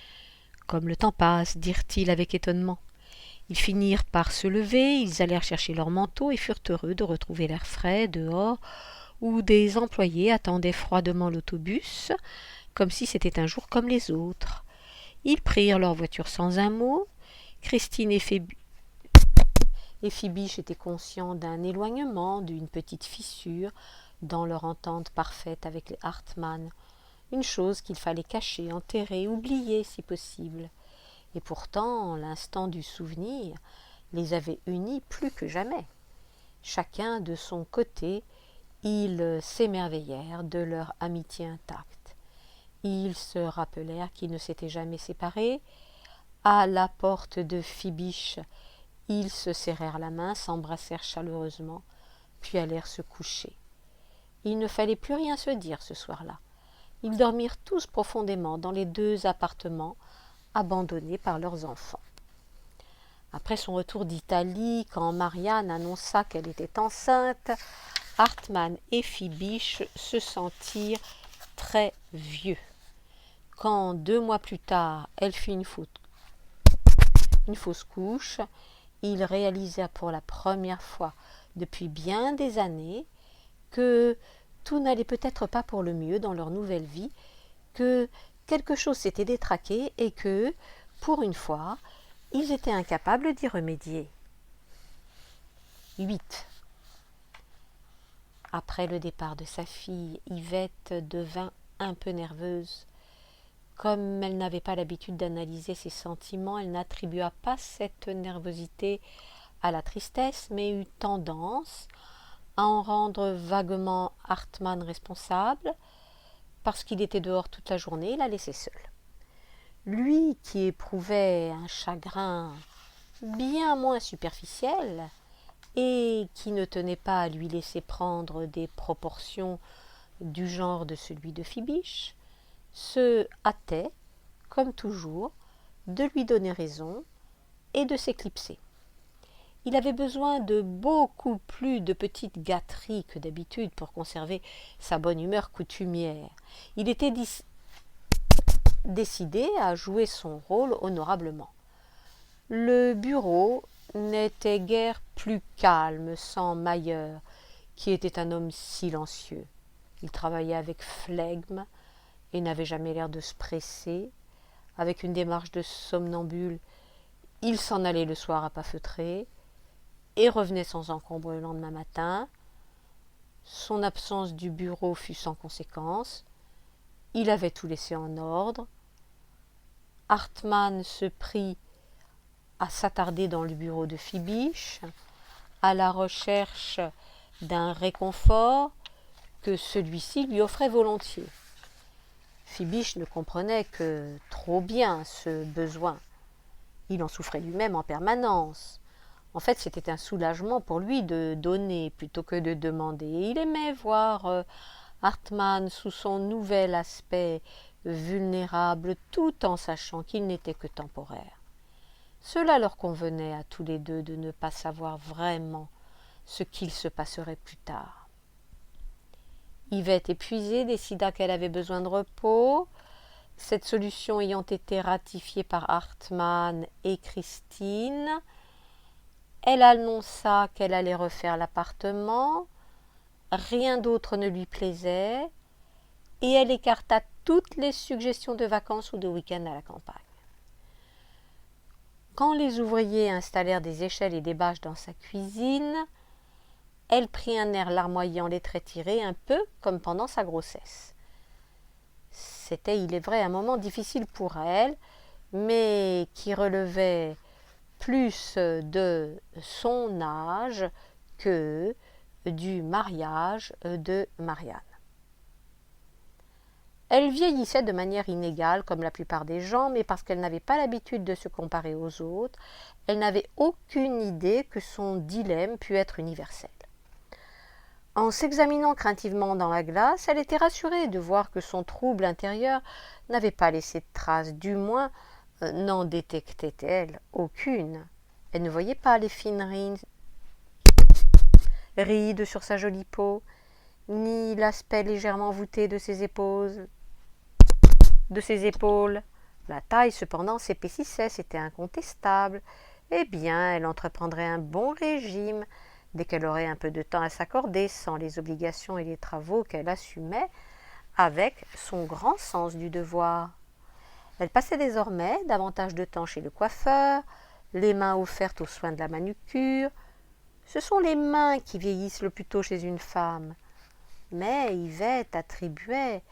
« Comme le temps passe, dirent-ils avec étonnement. Ils finirent par se lever, ils allèrent chercher leurs manteaux et furent heureux de retrouver l'air frais dehors où des employés attendaient froidement l'autobus, comme si c'était un jour comme les autres. Ils prirent leur voiture sans un mot. Christine et Fibiche étaient conscients d'un éloignement, d'une petite fissure, dans leur entente parfaite avec les Hartmann, une chose qu'il fallait cacher, enterrer, oublier si possible. Et pourtant, l'instant du souvenir les avait unis plus que jamais. Chacun de son côté, ils s'émerveillèrent de leur amitié intacte. Ils se rappelèrent qu'ils ne s'étaient jamais séparés. À la porte de Fibiche, ils se serrèrent la main, s'embrassèrent chaleureusement, puis allèrent se coucher. Il ne fallait plus rien se dire ce soir-là. Ils dormirent tous profondément dans les 2 appartements abandonnés par leurs enfants. Après son retour d'Italie, quand Marianne annonça qu'elle était enceinte, Hartmann et Fibiche se sentirent très vieux. Quand 2 mois plus tard, elle fit une fausse couche, ils réalisèrent pour la première fois depuis bien des années que tout n'allait peut-être pas pour le mieux dans leur nouvelle vie, que quelque chose s'était détraqué et que, pour une fois, ils étaient incapables d'y remédier. 8. Après le départ de sa fille, Yvette devint un peu nerveuse. Comme elle n'avait pas l'habitude d'analyser ses sentiments, elle n'attribua pas cette nervosité à la tristesse, mais eut tendance à en rendre vaguement Hartmann responsable, parce qu'il était dehors toute la journée et la laissait seule. Lui, qui éprouvait un chagrin bien moins superficiel et qui ne tenait pas à lui laisser prendre des proportions du genre de celui de Fibiche, se hâtait, comme toujours, de lui donner raison et de s'éclipser. Il avait besoin de beaucoup plus de petites gâteries que d'habitude pour conserver sa bonne humeur coutumière. Il était décidé à jouer son rôle honorablement. Le bureau n'était guère plus calme sans Mayer, qui était un homme silencieux. Il travaillait avec flegme et n'avait jamais l'air de se presser. Avec une démarche de somnambule, il s'en allait le soir à pas feutrer et revenait sans encombre le lendemain matin. Son absence du bureau fut sans conséquence. Il avait tout laissé en ordre. Hartmann se prit à s'attarder dans le bureau de Fibiche, à la recherche d'un réconfort que celui-ci lui offrait volontiers. Fibiche ne comprenait que trop bien ce besoin. Il en souffrait lui-même en permanence. En fait, c'était un soulagement pour lui de donner plutôt que de demander. Et il aimait voir Hartmann sous son nouvel aspect vulnérable, tout en sachant qu'il n'était que temporaire. Cela leur convenait à tous les deux de ne pas savoir vraiment ce qu'il se passerait plus tard. Yvette, épuisée, décida qu'elle avait besoin de repos. Cette solution ayant été ratifiée par Hartmann et Christine, elle annonça qu'elle allait refaire l'appartement. Rien d'autre ne lui plaisait et elle écarta toutes les suggestions de vacances ou de week-end à la campagne. Quand les ouvriers installèrent des échelles et des bâches dans sa cuisine, elle prit un air larmoyant, les traits tirés, un peu comme pendant sa grossesse. C'était, il est vrai, un moment difficile pour elle, mais qui relevait plus de son âge que du mariage de Marianne. Elle vieillissait de manière inégale, comme la plupart des gens, mais parce qu'elle n'avait pas l'habitude de se comparer aux autres, elle n'avait aucune idée que son dilemme pût être universel. En s'examinant craintivement dans la glace, elle était rassurée de voir que son trouble intérieur n'avait pas laissé de traces, du moins n'en détectait-elle aucune. Elle ne voyait pas les fines rides sur sa jolie peau, ni l'aspect légèrement voûté de ses épaules. La taille, cependant, s'épaississait, c'était incontestable. Eh bien, elle entreprendrait un bon régime dès qu'elle aurait un peu de temps à s'accorder, sans les obligations et les travaux qu'elle assumait avec son grand sens du devoir. Elle passait désormais davantage de temps chez le coiffeur, les mains offertes aux soins de la manucure. Ce sont les mains qui vieillissent le plus tôt chez une femme. Mais Yvette attribuait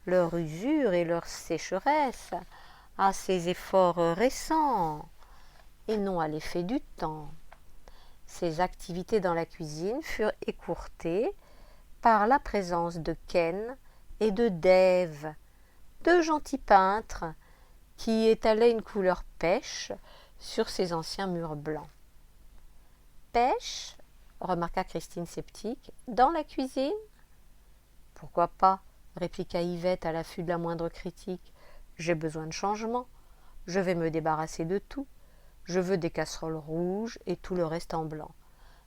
leur usure et leur sécheresse à ses efforts récents et non à l'effet du temps. Ses activités dans la cuisine furent écourtées par la présence de Ken et de Dave, deux gentils peintres qui étalaient une couleur pêche sur ces anciens murs blancs. Pêche, remarqua Christine sceptique, dans la cuisine? Pourquoi pas, répliqua Yvette à l'affût de la moindre critique. J'ai besoin de changement. Je vais me débarrasser de tout. Je veux des casseroles rouges et tout le reste en blanc.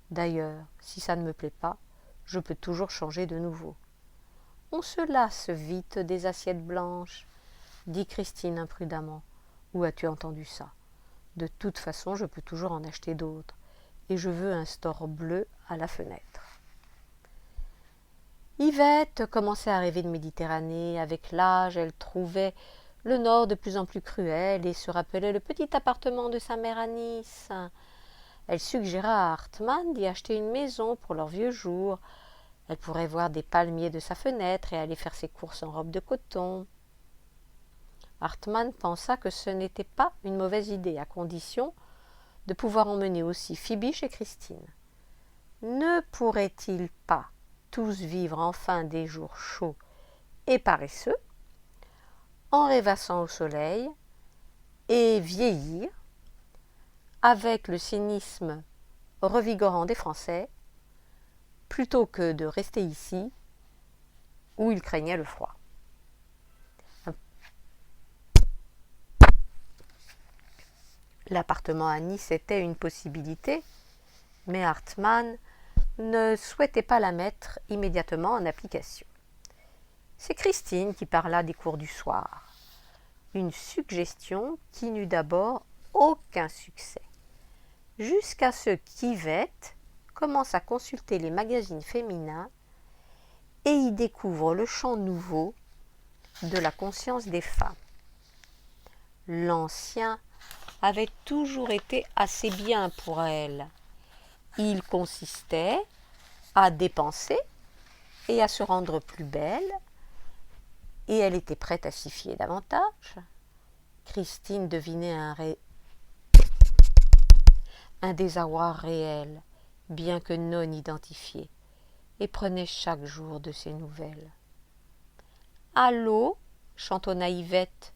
D'ailleurs, si ça ne me plaît pas, je peux toujours changer de nouveau. On se lasse vite des assiettes blanches, dit Christine imprudemment. Où as-tu entendu ça? De toute façon, je peux toujours en acheter d'autres, et je veux un store bleu à la fenêtre. Yvette commençait à rêver de Méditerranée. Avec l'âge, elle trouvait le Nord de plus en plus cruel et se rappelait le petit appartement de sa mère à Nice. Elle suggéra à Hartmann d'y acheter une maison pour leurs vieux jours. Elle pourrait voir des palmiers de sa fenêtre et aller faire ses courses en robe de coton. Hartmann pensa que ce n'était pas une mauvaise idée, à condition de pouvoir emmener aussi Fibiche et Christine. Ne pourraient-ils pas tous vivre enfin des jours chauds et paresseux, en rêvassant au soleil, et vieillir avec le cynisme revigorant des Français, plutôt que de rester ici, où ils craignaient le froid. L'appartement à Nice était une possibilité, mais Hartmann ne souhaitait pas la mettre immédiatement en application. C'est Christine qui parla des cours du soir, une suggestion qui n'eut d'abord aucun succès, jusqu'à ce qu'Yvette commence à consulter les magazines féminins et y découvre le champ nouveau de la conscience des femmes. L'ancien avait toujours été assez bien pour elle. Il consistait à dépenser et à se rendre plus belle, et elle était prête à s'y fier davantage. Christine devinait un désarroi réel, bien que non identifié, et prenait chaque jour de ses nouvelles. « Allô » chantonna Yvette,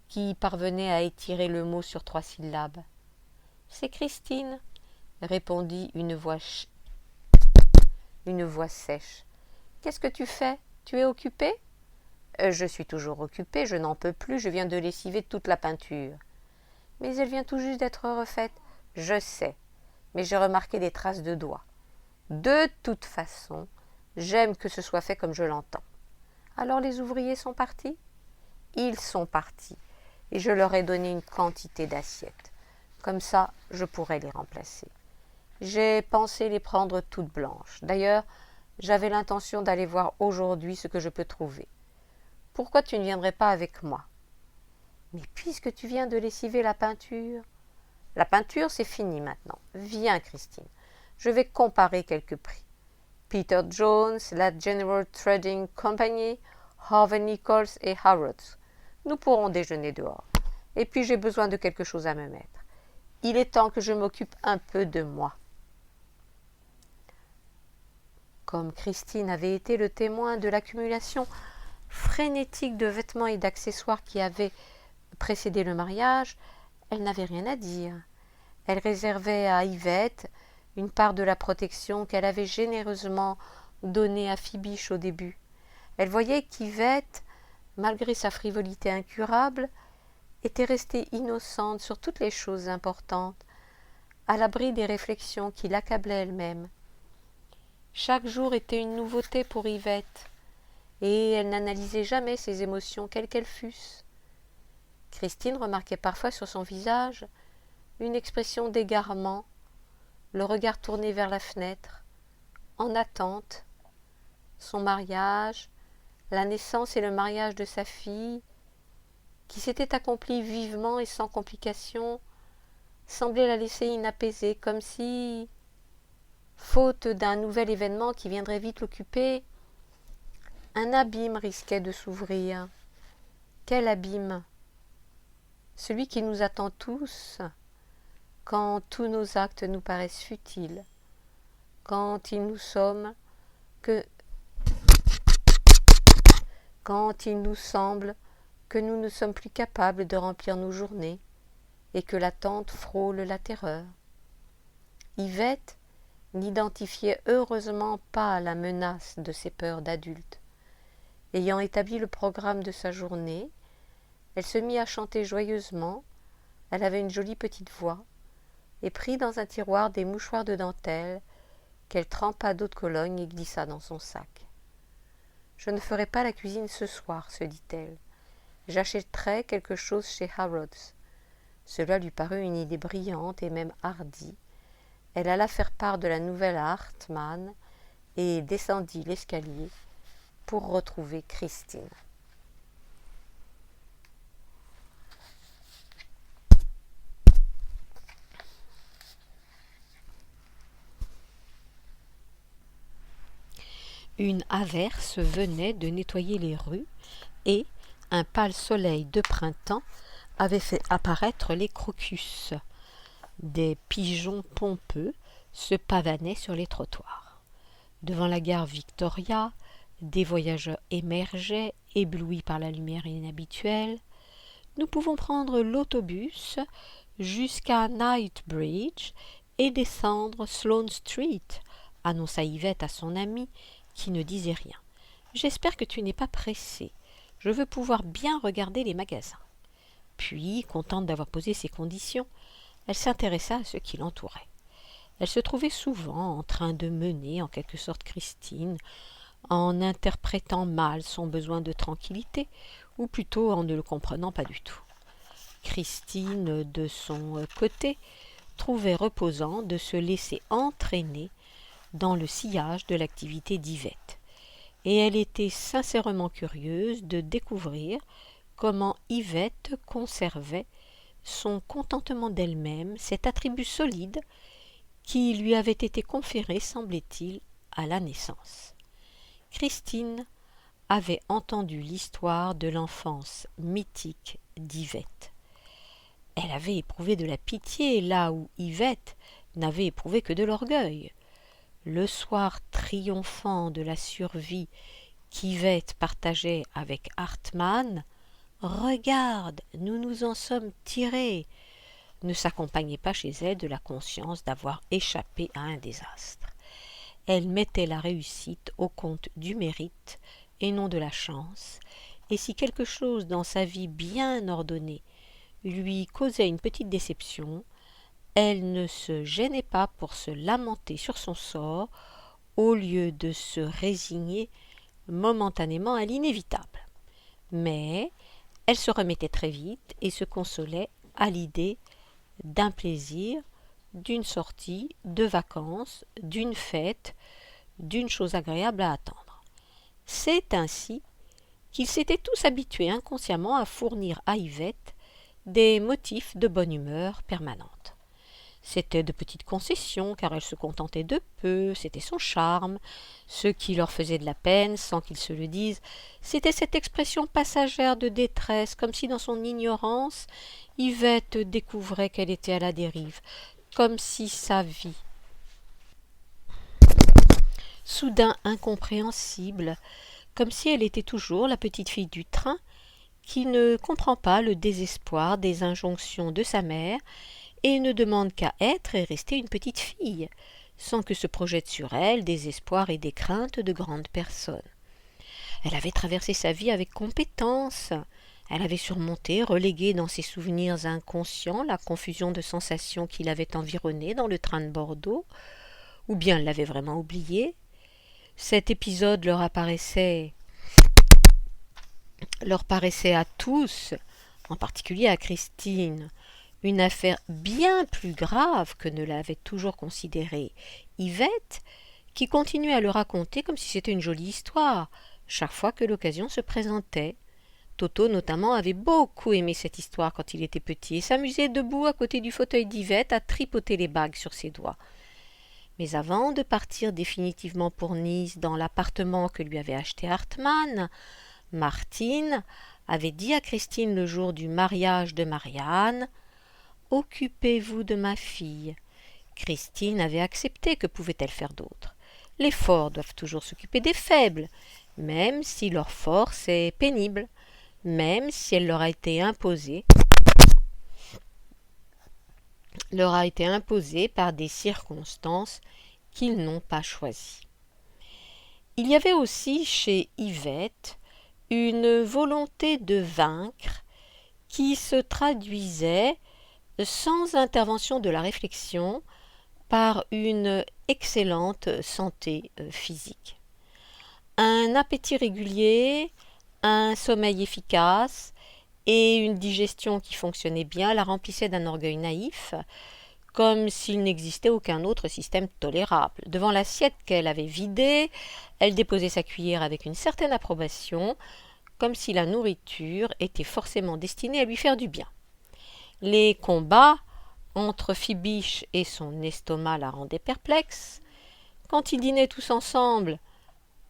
qui parvenait à étirer le mot sur 3 syllabes. « C'est Christine » répondit une voix sèche. « Qu'est-ce que tu fais? Tu es occupée ?»« Je suis toujours occupée, je n'en peux plus, je viens de lessiver toute la peinture. »« Mais elle vient tout juste d'être refaite. »« Je sais, mais j'ai remarqué des traces de doigts. De toute façon, j'aime que ce soit fait comme je l'entends. » « Alors les ouvriers sont partis ?»« Ils sont partis, et je leur ai donné une quantité d'assiettes. Comme ça, je pourrai les remplacer. J'ai pensé les prendre toutes blanches. D'ailleurs, j'avais l'intention d'aller voir aujourd'hui ce que je peux trouver. Pourquoi tu ne viendrais pas avec moi? Mais puisque tu viens de lessiver la peinture… La peinture, c'est fini maintenant. Viens, Christine. Je vais comparer quelques prix. Peter Jones, la General Trading Company, Harvey Nichols et Harrods. Nous pourrons déjeuner dehors. Et puis j'ai besoin de quelque chose à me mettre. Il est temps que je m'occupe un peu de moi. Comme Christine avait été le témoin de l'accumulation frénétique de vêtements et d'accessoires qui avait précédé le mariage, elle n'avait rien à dire. Elle réservait à Yvette une part de la protection qu'elle avait généreusement donnée à Fibiche au début. Elle voyait qu'Yvette, malgré sa frivolité incurable, était restée innocente sur toutes les choses importantes, à l'abri des réflexions qui l'accablaient elle-même. Chaque jour était une nouveauté pour Yvette, et elle n'analysait jamais ses émotions, quelles qu'elles fussent. Christine remarquait parfois sur son visage une expression d'égarement, le regard tourné vers la fenêtre, en attente. Son mariage, la naissance et le mariage de sa fille, qui s'était accompli vivement et sans complications, semblaient la laisser inapaisée, comme si, faute d'un nouvel événement qui viendrait vite l'occuper, Un abîme risquait de s'ouvrir. Quel abîme? Celui qui nous attend tous, quand tous nos actes nous paraissent futiles, quand il nous semble que nous ne sommes plus capables de remplir nos journées et que l'attente frôle la terreur. Yvette n'identifiait heureusement pas la menace de ses peurs d'adulte. Ayant établi le programme de sa journée, elle se mit à chanter joyeusement, elle avait une jolie petite voix, et prit dans un tiroir des mouchoirs de dentelle qu'elle trempa d'eau de Cologne et glissa dans son sac. « Je ne ferai pas la cuisine ce soir, se dit-elle. J'achèterai quelque chose chez Harrods. » Cela lui parut une idée brillante et même hardie. Elle alla faire part de la nouvelle à Hartmann et descendit l'escalier pour retrouver Christine. Une averse venait de nettoyer les rues et un pâle soleil de printemps avait fait apparaître les crocus. Des pigeons pompeux se pavanaient sur les trottoirs. Devant la gare Victoria, des voyageurs émergeaient, éblouis par la lumière inhabituelle. « Nous pouvons prendre l'autobus jusqu'à Knightsbridge et descendre Sloane Street », annonça Yvette à son amie, qui ne disait rien. « J'espère que tu n'es pas pressée. Je veux pouvoir bien regarder les magasins. » Puis, contente d'avoir posé ses conditions, elle s'intéressa à ce qui l'entourait. Elle se trouvait souvent en train de mener, en quelque sorte, Christine, en interprétant mal son besoin de tranquillité, ou plutôt en ne le comprenant pas du tout. Christine, de son côté, trouvait reposant de se laisser entraîner dans le sillage de l'activité d'Yvette, et elle était sincèrement curieuse de découvrir comment Yvette conservait son contentement d'elle-même, cet attribut solide qui lui avait été conféré, semblait-il, à la naissance. Christine avait entendu l'histoire de l'enfance mythique d'Yvette. Elle avait éprouvé de la pitié là où Yvette n'avait éprouvé que de l'orgueil. Le soir triomphant de la survie qu'Yvette partageait avec Hartmann, « Regarde, nous nous en sommes tirés !» ne s'accompagnait pas chez elle de la conscience d'avoir échappé à un désastre. Elle mettait la réussite au compte du mérite et non de la chance, et si quelque chose dans sa vie bien ordonnée lui causait une petite déception, elle ne se gênait pas pour se lamenter sur son sort au lieu de se résigner momentanément à l'inévitable. Mais elle se remettait très vite et se consolait à l'idée d'un plaisir, d'une sortie, de vacances, d'une fête, d'une chose agréable à attendre. C'est ainsi qu'ils s'étaient tous habitués inconsciemment à fournir à Yvette des motifs de bonne humeur permanente. C'étaient de petites concessions, car elle se contentait de peu, c'était son charme. Ce qui leur faisait de la peine, sans qu'ils se le disent, c'était cette expression passagère de détresse, comme si dans son ignorance, Yvette découvrait qu'elle était à la dérive, comme si sa vie, soudain incompréhensible, comme si elle était toujours la petite fille du train, qui ne comprend pas le désespoir des injonctions de sa mère, et ne demande qu'à être et rester une petite fille, sans que se projettent sur elle des espoirs et des craintes de grandes personnes. Elle avait traversé sa vie avec compétence, elle avait surmonté, relégué dans ses souvenirs inconscients la confusion de sensations qui l'avaient environnée dans le train de Bordeaux, ou bien l'avait vraiment oublié. Cet épisode leur paraissait à tous, en particulier à Christine, une affaire bien plus grave que ne l'avait toujours considérée Yvette, qui continuait à le raconter comme si c'était une jolie histoire, chaque fois que l'occasion se présentait. Toto, notamment, avait beaucoup aimé cette histoire quand il était petit et s'amusait debout à côté du fauteuil d'Yvette à tripoter les bagues sur ses doigts. Mais avant de partir définitivement pour Nice dans l'appartement que lui avait acheté Hartmann, Martine avait dit à Christine le jour du mariage de Marianne « Occupez-vous de ma fille ». Christine avait accepté, que pouvait-elle faire d'autre? Les forts doivent toujours s'occuper des faibles, même si leur force est pénible, même si elle leur a été imposée par des circonstances qu'ils n'ont pas choisies. Il y avait aussi chez Yvette une volonté de vaincre qui se traduisait, sans intervention de la réflexion, par une excellente santé physique. Un appétit régulier, un sommeil efficace et une digestion qui fonctionnait bien la remplissaient d'un orgueil naïf, comme s'il n'existait aucun autre système tolérable. Devant l'assiette qu'elle avait vidée, elle déposait sa cuillère avec une certaine approbation, comme si la nourriture était forcément destinée à lui faire du bien. Les combats entre Fibiche et son estomac la rendaient perplexe. Quand ils dînaient tous ensemble,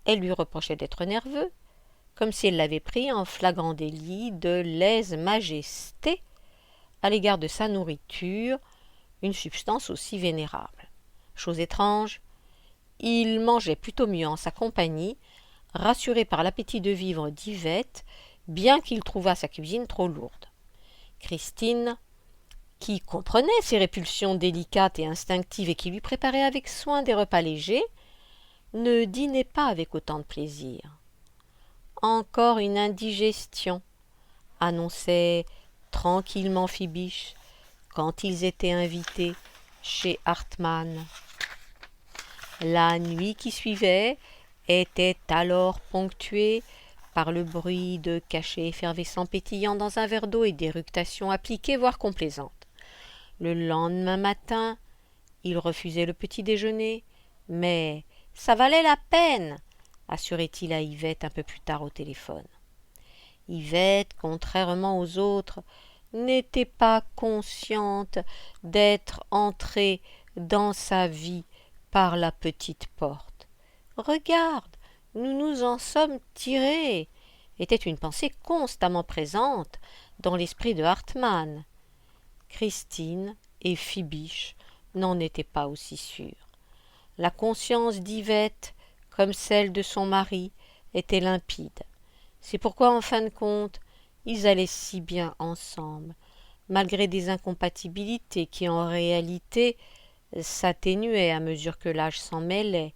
elle lui reprochait d'être nerveux, comme si elle l'avait pris en flagrant délit de lèse-majesté à l'égard de sa nourriture, une substance aussi vénérable. Chose étrange, il mangeait plutôt mieux en sa compagnie, rassuré par l'appétit de vivre d'Yvette, bien qu'il trouvât sa cuisine trop lourde. Christine, qui comprenait ses répulsions délicates et instinctives et qui lui préparait avec soin des repas légers, ne dînait pas avec autant de plaisir. Encore une indigestion, annonçait tranquillement Fibiche quand ils étaient invités chez Hartmann. La nuit qui suivait était alors ponctuée par le bruit de cachets effervescents pétillant dans un verre d'eau et d'éructations appliquées, voire complaisantes. Le lendemain matin, il refusait le petit déjeuner, mais ça valait la peine, assurait-il à Yvette un peu plus tard au téléphone. Yvette, contrairement aux autres, n'était pas consciente d'être entrée dans sa vie par la petite porte. « Regarde, nous nous en sommes tirés » était une pensée constamment présente dans l'esprit de Hartmann. Christine et Fibiche n'en étaient pas aussi sûres. La conscience d'Yvette, comme celle de son mari, était limpide. C'est pourquoi, en fin de compte, ils allaient si bien ensemble, malgré des incompatibilités qui, en réalité, s'atténuaient à mesure que l'âge s'en mêlait.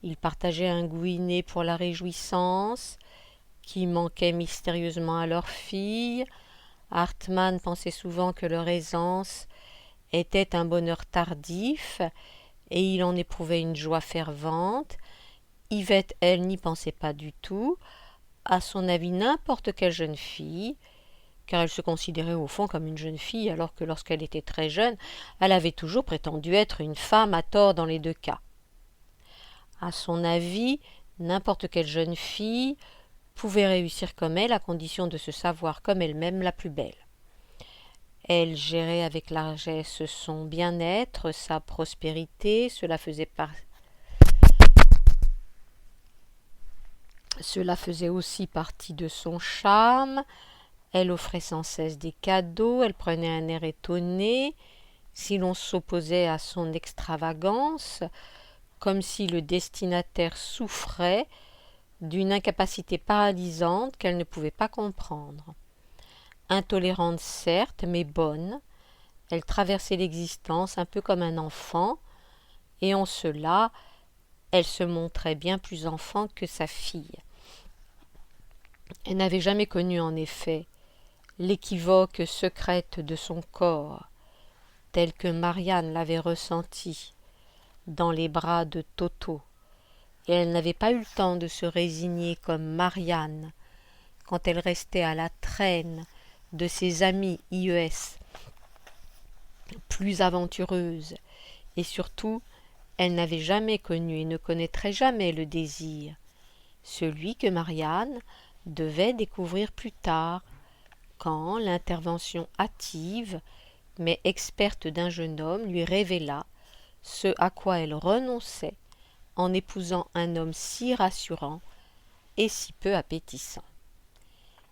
Ils partageaient un goût inné pour la réjouissance, qui manquait mystérieusement à leur fille. Hartmann pensait souvent que leur aisance était un bonheur tardif, et il en éprouvait une joie fervente. Yvette, elle, n'y pensait pas du tout. À son avis, n'importe quelle jeune fille, car elle se considérait au fond comme une jeune fille, alors que lorsqu'elle était très jeune, elle avait toujours prétendu être une femme à tort dans les deux cas. À son avis, n'importe quelle jeune fille pouvait réussir comme elle, à condition de se savoir comme elle-même la plus belle. Elle gérait avec largesse son bien-être, sa prospérité, cela faisait aussi partie de son charme. Elle offrait sans cesse des cadeaux, elle prenait un air étonné, si l'on s'opposait à son extravagance, comme si le destinataire souffrait d'une incapacité paralysante qu'elle ne pouvait pas comprendre. Intolérante certes, mais bonne, elle traversait l'existence un peu comme un enfant, et en cela, elle se montrait bien plus enfant que sa fille. Elle n'avait jamais connu en effet l'équivoque secrète de son corps, telle que Marianne l'avait ressentie dans les bras de Toto, et elle n'avait pas eu le temps de se résigner comme Marianne quand elle restait à la traîne de ses amies IES plus aventureuses, et surtout elle n'avait jamais connu et ne connaîtrait jamais le désir, celui que Marianne devait découvrir plus tard, quand l'intervention hâtive mais experte d'un jeune homme lui révéla ce à quoi elle renonçait en épousant un homme si rassurant et si peu appétissant.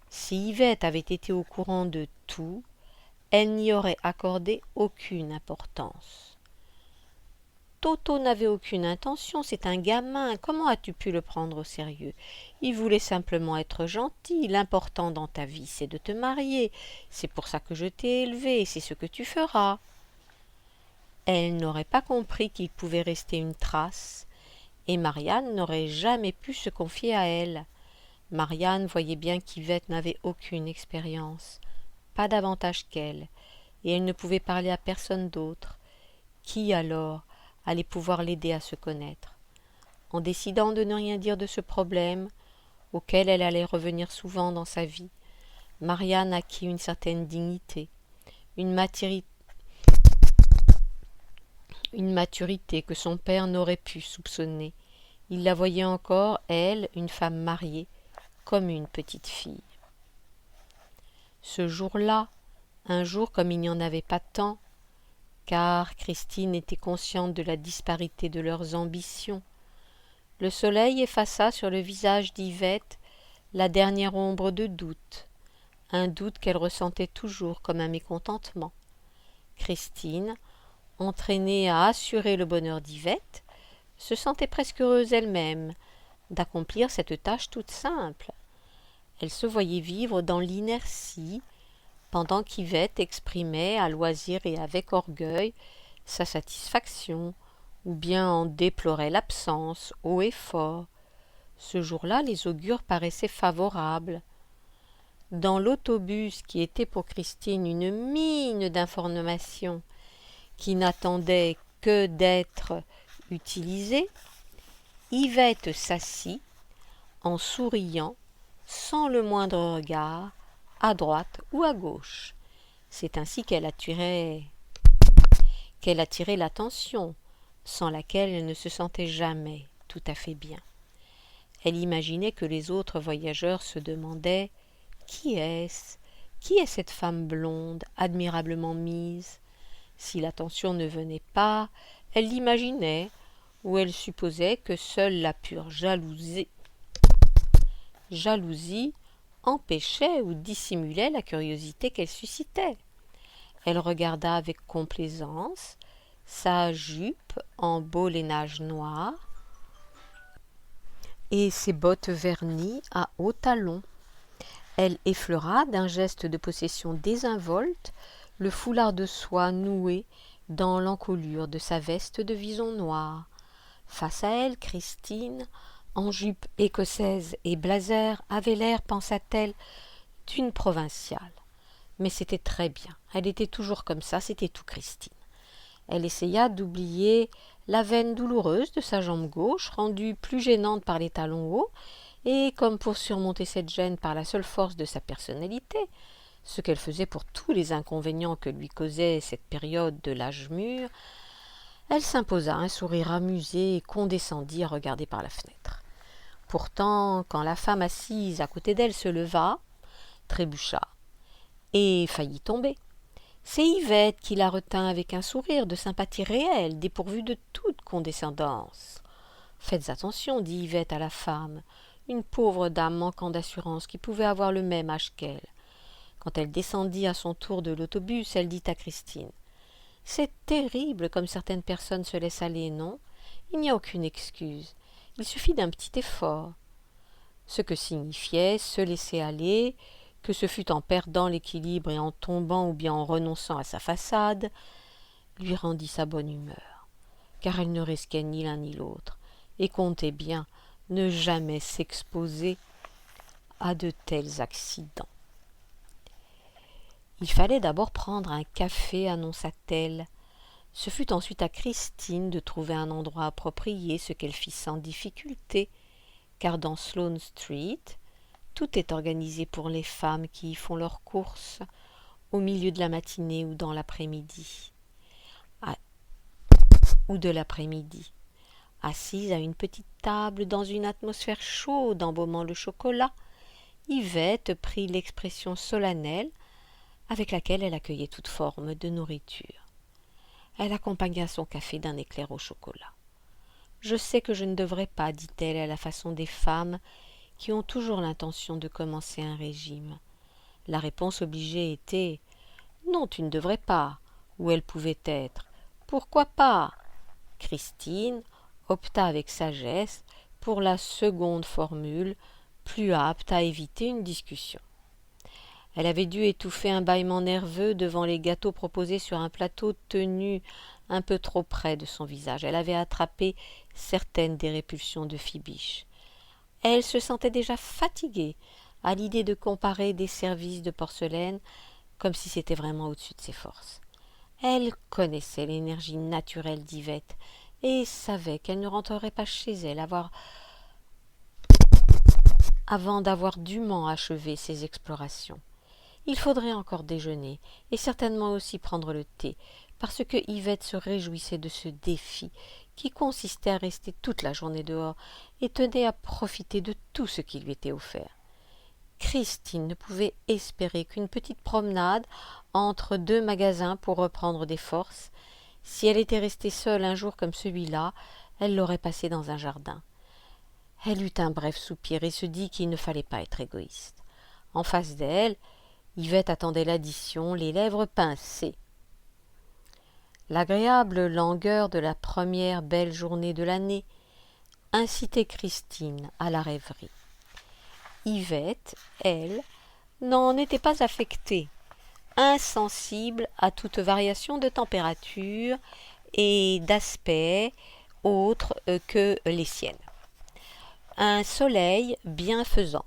Si Yvette avait été au courant de tout, elle n'y aurait accordé aucune importance. Toto n'avait aucune intention, c'est un gamin, comment as-tu pu le prendre au sérieux? Il voulait simplement être gentil, l'important dans ta vie c'est de te marier, c'est pour ça que je t'ai élevé, c'est ce que tu feras. Elle n'aurait pas compris qu'il pouvait rester une trace, et Marianne n'aurait jamais pu se confier à elle. Marianne voyait bien qu'Yvette n'avait aucune expérience, pas davantage qu'elle, et elle ne pouvait parler à personne d'autre. Qui alors allait pouvoir l'aider à se connaître? En décidant de ne rien dire de ce problème, auquel elle allait revenir souvent dans sa vie, Marianne acquit une certaine dignité, une maturité que son père n'aurait pu soupçonner. Il la voyait encore, elle, une femme mariée, comme une petite fille. Ce jour-là, un jour comme il n'y en avait pas tant, car Christine était consciente de la disparité de leurs ambitions, le soleil effaça sur le visage d'Yvette la dernière ombre de doute, un doute qu'elle ressentait toujours comme un mécontentement. Christine, entraînée à assurer le bonheur d'Yvette, se sentait presque heureuse elle-même d'accomplir cette tâche toute simple. Elle se voyait vivre dans l'inertie, pendant qu'Yvette exprimait à loisir et avec orgueil sa satisfaction, ou bien en déplorait l'absence, haut et fort. Ce jour-là, les augures paraissaient favorables. Dans l'autobus, qui était pour Christine une mine d'informations, qui n'attendait que d'être utilisée, Yvette s'assit, en souriant, sans le moindre regard, à droite ou à gauche. C'est ainsi qu'elle attirait l'attention, sans laquelle elle ne se sentait jamais tout à fait bien. Elle imaginait que les autres voyageurs se demandaient « Qui est-ce? Qui est cette femme blonde, admirablement mise ?» Si l'attention ne venait pas, elle l'imaginait, ou elle supposait que seule la pure jalousie empêchait ou dissimulait la curiosité qu'elle suscitait. Elle regarda avec complaisance sa jupe en beau lainage noir et ses bottes vernies à hauts talons. Elle effleura d'un geste de possession désinvolte le foulard de soie noué dans l'encolure de sa veste de vison noire. Face à elle, Christine, en jupe écossaise et blazer, avait l'air, pensa-t-elle, d'une provinciale. Mais c'était très bien, elle était toujours comme ça, c'était tout Christine. Elle essaya d'oublier la veine douloureuse de sa jambe gauche, rendue plus gênante par les talons hauts, et comme pour surmonter cette gêne par la seule force de sa personnalité, ce qu'elle faisait pour tous les inconvénients que lui causait cette période de l'âge mûr, elle s'imposa un sourire amusé et condescendit à regarder par la fenêtre. Pourtant, quand la femme assise à côté d'elle se leva, trébucha et faillit tomber, c'est Yvette qui la retint avec un sourire de sympathie réelle, dépourvu de toute condescendance. « Faites attention, dit Yvette à la femme, une pauvre dame manquant d'assurance qui pouvait avoir le même âge qu'elle. » Quand elle descendit à son tour de l'autobus, elle dit à Christine « C'est terrible comme certaines personnes se laissent aller, non? Il n'y a aucune excuse. Il suffit d'un petit effort. » Ce que signifiait se laisser aller, que ce fût en perdant l'équilibre et en tombant ou bien en renonçant à sa façade, lui rendit sa bonne humeur, car elle ne risquait ni l'un ni l'autre, et comptait bien ne jamais s'exposer à de tels accidents. « Il fallait d'abord prendre un café, annonça-t-elle. Ce fut ensuite à Christine de trouver un endroit approprié, ce qu'elle fit sans difficulté, car dans Sloane Street, tout est organisé pour les femmes qui y font leurs courses, au milieu de la matinée ou dans l'après-midi. Assise à une petite table dans une atmosphère chaude embaumant le chocolat, Yvette prit l'expression solennelle avec laquelle elle accueillait toute forme de nourriture. Elle accompagna son café d'un éclair au chocolat. « Je sais que je ne devrais pas, dit-elle à la façon des femmes qui ont toujours l'intention de commencer un régime. La réponse obligée était « Non, tu ne devrais pas », ou elle pouvait être « Pourquoi pas ?» Christine opta avec sagesse pour la seconde formule, plus apte à éviter une discussion. Elle avait dû étouffer un bâillement nerveux devant les gâteaux proposés sur un plateau tenu un peu trop près de son visage. Elle avait attrapé certaines des répulsions de Fibiche. Elle se sentait déjà fatiguée à l'idée de comparer des services de porcelaine comme si c'était vraiment au-dessus de ses forces. Elle connaissait l'énergie naturelle d'Yvette et savait qu'elle ne rentrerait pas chez elle avant d'avoir dûment achevé ses explorations. Il faudrait encore déjeuner et certainement aussi prendre le thé, parce que Yvette se réjouissait de ce défi qui consistait à rester toute la journée dehors et tenait à profiter de tout ce qui lui était offert. Christine ne pouvait espérer qu'une petite promenade entre deux magasins pour reprendre des forces. Si elle était restée seule un jour comme celui-là, elle l'aurait passé dans un jardin. Elle eut un bref soupir et se dit qu'il ne fallait pas être égoïste. En face d'elle, Yvette attendait l'addition, les lèvres pincées. L'agréable langueur de la première belle journée de l'année incitait Christine à la rêverie. Yvette, elle, n'en était pas affectée, insensible à toute variation de température et d'aspect autres que les siennes. Un soleil bienfaisant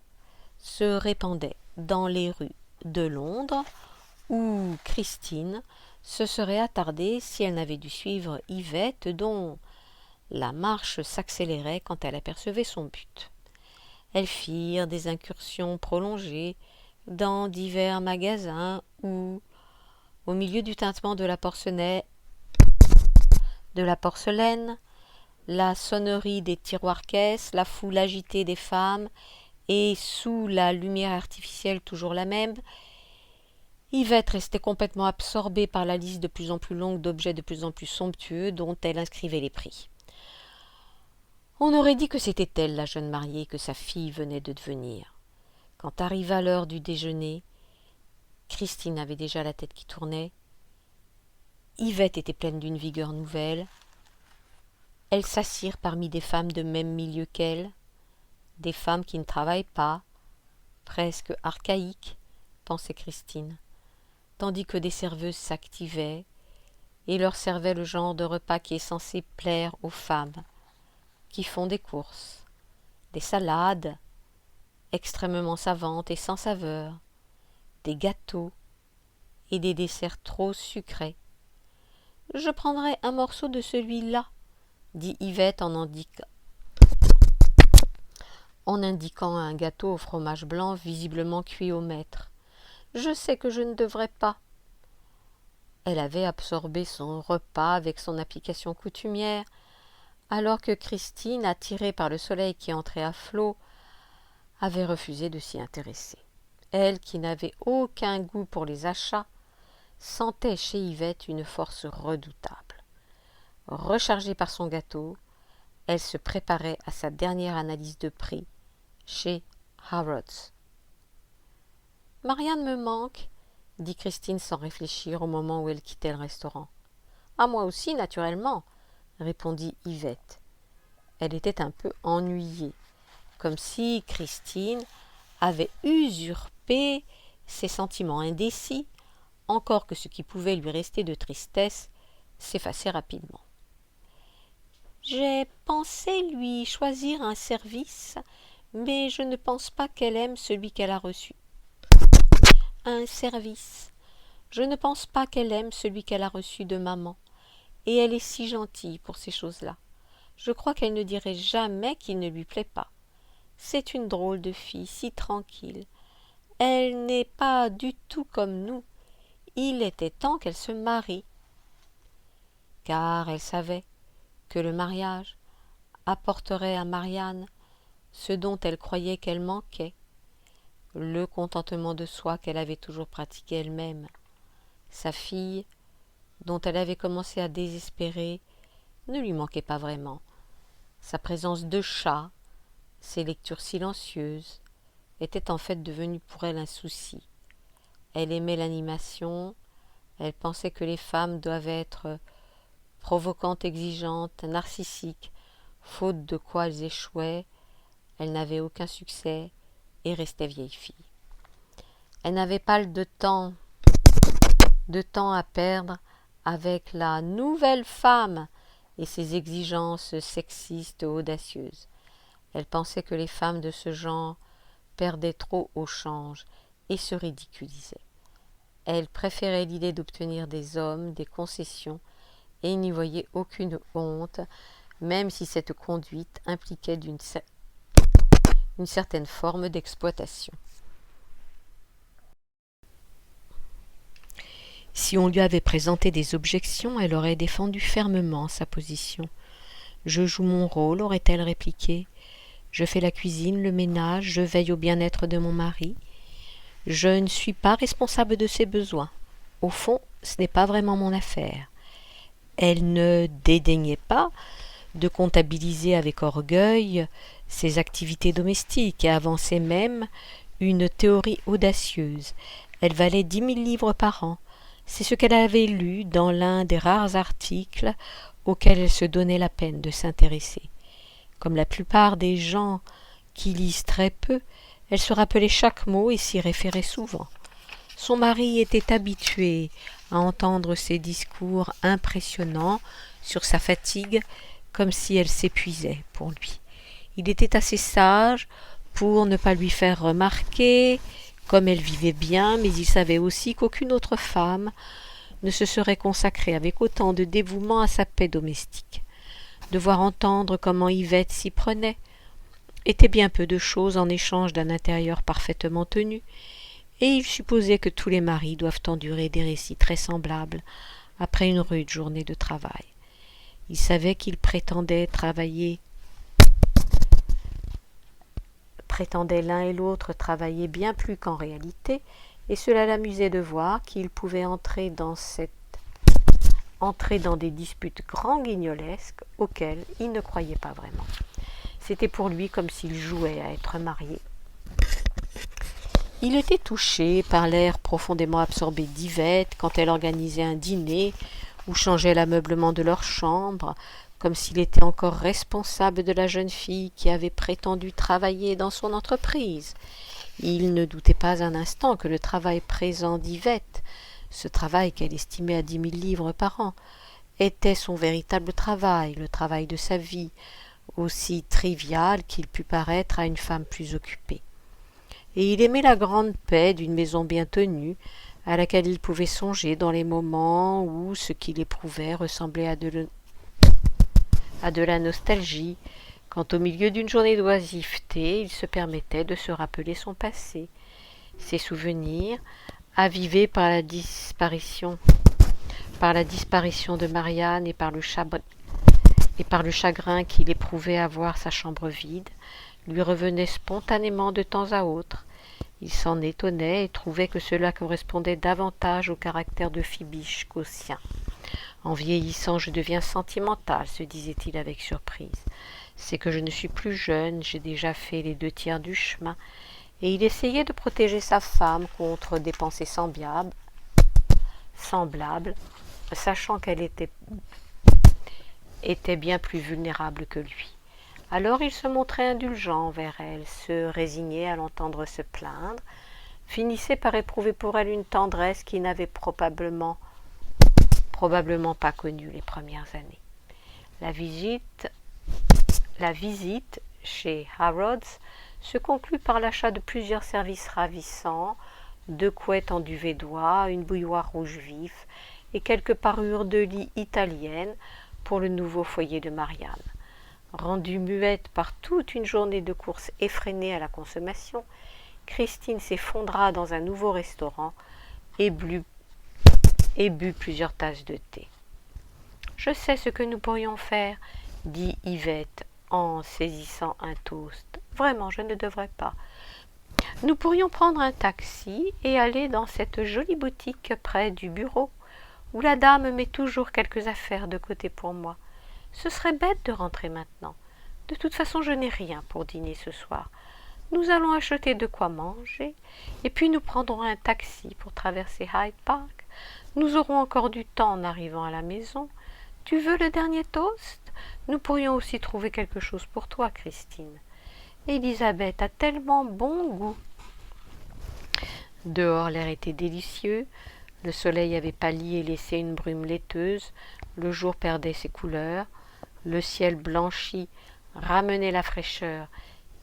se répandait dans les rues de Londres, où Christine se serait attardée si elle n'avait dû suivre Yvette, dont la marche s'accélérait quand elle apercevait son but. Elles firent des incursions prolongées dans divers magasins où, au milieu du tintement de la porcelaine, la sonnerie des tiroirs-caisses, la foule agitée des femmes, et sous la lumière artificielle toujours la même, Yvette restait complètement absorbée par la liste de plus en plus longue d'objets de plus en plus somptueux dont elle inscrivait les prix. On aurait dit que c'était elle, la jeune mariée, que sa fille venait de devenir. Quand arriva l'heure du déjeuner, Christine avait déjà la tête qui tournait. Yvette était pleine d'une vigueur nouvelle. Elles s'assirent parmi des femmes de même milieu qu'elles, des femmes qui ne travaillent pas, presque archaïques, pensait Christine, tandis que des serveuses s'activaient et leur servaient le genre de repas qui est censé plaire aux femmes, qui font des courses, des salades extrêmement savantes et sans saveur, des gâteaux et des desserts trop sucrés. « Je prendrai un morceau de celui-là, » dit Yvette en indiquant un gâteau au fromage blanc visiblement cuit au maître. « Je sais que je ne devrais pas. » Elle avait absorbé son repas avec son application coutumière, alors que Christine, attirée par le soleil qui entrait à flots, avait refusé de s'y intéresser. Elle, qui n'avait aucun goût pour les achats, sentait chez Yvette une force redoutable. Rechargée par son gâteau, elle se préparait à sa dernière analyse de prix chez Harrods. « Marianne me manque, » dit Christine sans réfléchir au moment où elle quittait le restaurant. « À moi aussi, naturellement, » répondit Yvette. Elle était un peu ennuyée, comme si Christine avait usurpé ses sentiments indécis, encore que ce qui pouvait lui rester de tristesse s'effaçait rapidement. « J'ai pensé lui choisir un service, mais je ne pense pas qu'elle aime celui qu'elle a reçu. » Un service. Je ne pense pas qu'elle aime celui qu'elle a reçu de maman, et elle est si gentille pour ces choses-là. Je crois qu'elle ne dirait jamais qu'il ne lui plaît pas. C'est une drôle de fille, si tranquille. Elle n'est pas du tout comme nous. Il était temps qu'elle se marie. Car elle savait que le mariage apporterait à Marianne ce dont elle croyait qu'elle manquait, le contentement de soi qu'elle avait toujours pratiqué elle-même. Sa fille dont elle avait commencé à désespérer, ne lui manquait pas vraiment. Sa présence de chat, ses lectures silencieuses, étaient en fait devenues pour elle un souci. Elle aimait l'animation, elle pensait que les femmes doivent être provocantes, exigeantes, narcissiques, faute de quoi elles échouaient, elles n'avaient aucun succès et restaient vieilles filles. Elle n'avait pas de temps à perdre avec la nouvelle femme et ses exigences sexistes audacieuses. Elle pensait que les femmes de ce genre perdaient trop au change et se ridiculisaient. Elle préférait l'idée d'obtenir des hommes, des concessions, et n'y voyait aucune honte, même si cette conduite impliquait une certaine forme d'exploitation. Si on lui avait présenté des objections, elle aurait défendu fermement sa position. « Je joue mon rôle », aurait-elle répliqué. « Je fais la cuisine, le ménage, je veille au bien-être de mon mari. Je ne suis pas responsable de ses besoins. Au fond, ce n'est pas vraiment mon affaire. » Elle ne dédaignait pas de comptabiliser avec orgueil ses activités domestiques et avançait même une théorie audacieuse. Elle valait 10 000 livres par an. C'est ce qu'elle avait lu dans l'un des rares articles auxquels elle se donnait la peine de s'intéresser. Comme la plupart des gens qui lisent très peu, elle se rappelait chaque mot et s'y référait souvent. Son mari était habitué à entendre ses discours impressionnants sur sa fatigue, comme si elle s'épuisait pour lui. Il était assez sage pour ne pas lui faire remarquer comme elle vivait bien, mais il savait aussi qu'aucune autre femme ne se serait consacrée avec autant de dévouement à sa paix domestique. Devoir entendre comment Yvette s'y prenait était bien peu de chose en échange d'un intérieur parfaitement tenu, et il supposait que tous les maris doivent endurer des récits très semblables après une rude journée de travail. Il savait qu'ils prétendaient l'un et l'autre travailler bien plus qu'en réalité, et cela l'amusait de voir qu'il pouvait entrer dans des disputes grand guignolesques auxquelles il ne croyait pas vraiment. C'était pour lui comme s'il jouait à être marié. Il était touché par l'air profondément absorbé d'Yvette quand elle organisait un dîner ou changeait l'ameublement de leur chambre, comme s'il était encore responsable de la jeune fille qui avait prétendu travailler dans son entreprise. Il ne doutait pas un instant que le travail présent d'Yvette, ce travail qu'elle estimait à 10 000 livres par an, était son véritable travail, le travail de sa vie, aussi trivial qu'il pût paraître à une femme plus occupée. Et il aimait la grande paix d'une maison bien tenue, à laquelle il pouvait songer dans les moments où ce qu'il éprouvait ressemblait à de la nostalgie, quand au milieu d'une journée d'oisiveté, il se permettait de se rappeler son passé, ses souvenirs, avivés par la disparition de Marianne et par le chagrin qu'il éprouvait à voir sa chambre vide, lui revenaient spontanément de temps à autre. Il s'en étonnait et trouvait que cela correspondait davantage au caractère de Fibiche qu'au sien. En vieillissant, je deviens sentimental, se disait-il avec surprise. C'est que je ne suis plus jeune, j'ai déjà fait les 2/3 du chemin. Et il essayait de protéger sa femme contre des pensées semblables, sachant qu'elle était bien plus vulnérable que lui. Alors il se montrait indulgent envers elle, se résignait à l'entendre se plaindre, finissait par éprouver pour elle une tendresse qu'il n'avait probablement pas connue les premières années. La visite chez Harrods se conclut par l'achat de plusieurs services ravissants, 2 couettes en duvet d'oie, une bouilloire rouge vif et quelques parures de lit italiennes pour le nouveau foyer de Marianne. Rendue muette par toute une journée de courses effrénées à la consommation, Christine s'effondra dans un nouveau restaurant et but plusieurs tasses de thé. « Je sais ce que nous pourrions faire, » dit Yvette en saisissant un toast. « Vraiment, je ne devrais pas. Nous pourrions prendre un taxi et aller dans cette jolie boutique près du bureau, où la dame met toujours quelques affaires de côté pour moi. Ce serait bête de rentrer maintenant. De toute façon, je n'ai rien pour dîner ce soir. Nous allons acheter de quoi manger, et puis nous prendrons un taxi pour traverser Hyde Park. Nous aurons encore du temps en arrivant à la maison. Tu veux le dernier toast? Nous pourrions aussi trouver quelque chose pour toi, Christine. Élisabeth a tellement bon goût. Dehors, l'air était délicieux. Le soleil avait pâli et laissé une brume laiteuse. Le jour perdait ses couleurs. Le ciel blanchi ramenait la fraîcheur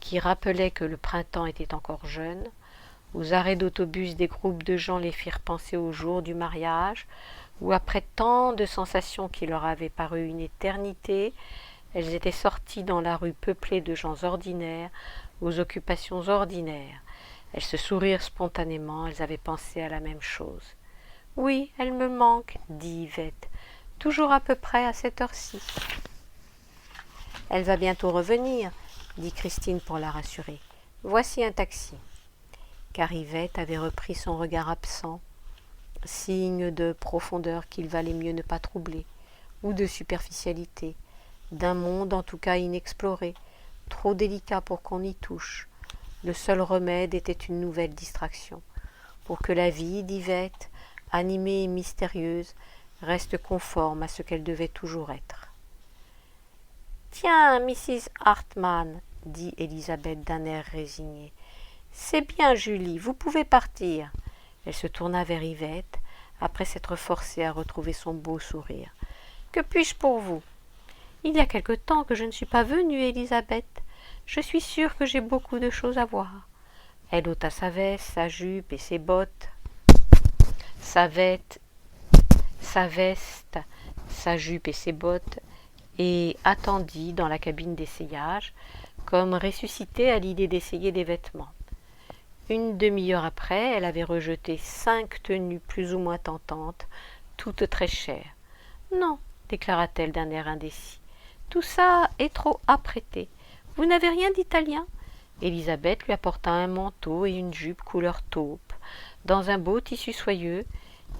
qui rappelait que le printemps était encore jeune. Aux arrêts d'autobus, des groupes de gens les firent penser au jour du mariage, où après tant de sensations qui leur avaient paru une éternité, elles étaient sorties dans la rue peuplée de gens ordinaires, aux occupations ordinaires. Elles se sourirent spontanément, elles avaient pensé à la même chose. « Oui, elle me manque, dit Yvette, toujours à peu près à cette heure-ci. »« Elle va bientôt revenir, dit Christine pour la rassurer. Voici un taxi. » Car Yvette avait repris son regard absent, signe de profondeur qu'il valait mieux ne pas troubler, ou de superficialité, d'un monde en tout cas inexploré, trop délicat pour qu'on y touche. Le seul remède était une nouvelle distraction, pour que la vie d'Yvette, animée et mystérieuse, reste conforme à ce qu'elle devait toujours être. « Tiens, Mrs. Hartmann, dit Élisabeth d'un air résigné. C'est bien, Julie, vous pouvez partir. Elle se tourna vers Yvette, après s'être forcée à retrouver son beau sourire. Que puis-je pour vous? Il y a quelque temps que je ne suis pas venue, Élisabeth. Je suis sûre que j'ai beaucoup de choses à voir. Elle ôta sa veste, sa jupe et ses bottes. Sa veste, sa jupe et ses bottes, et attendit dans la cabine d'essayage, comme ressuscitée à l'idée d'essayer des vêtements. Une demi-heure après, elle avait rejeté 5 tenues plus ou moins tentantes, toutes très chères. « Non, déclara-t-elle d'un air indécis, tout ça est trop apprêté. Vous n'avez rien d'italien ?» Élisabeth lui apporta un manteau et une jupe couleur taupe, dans un beau tissu soyeux,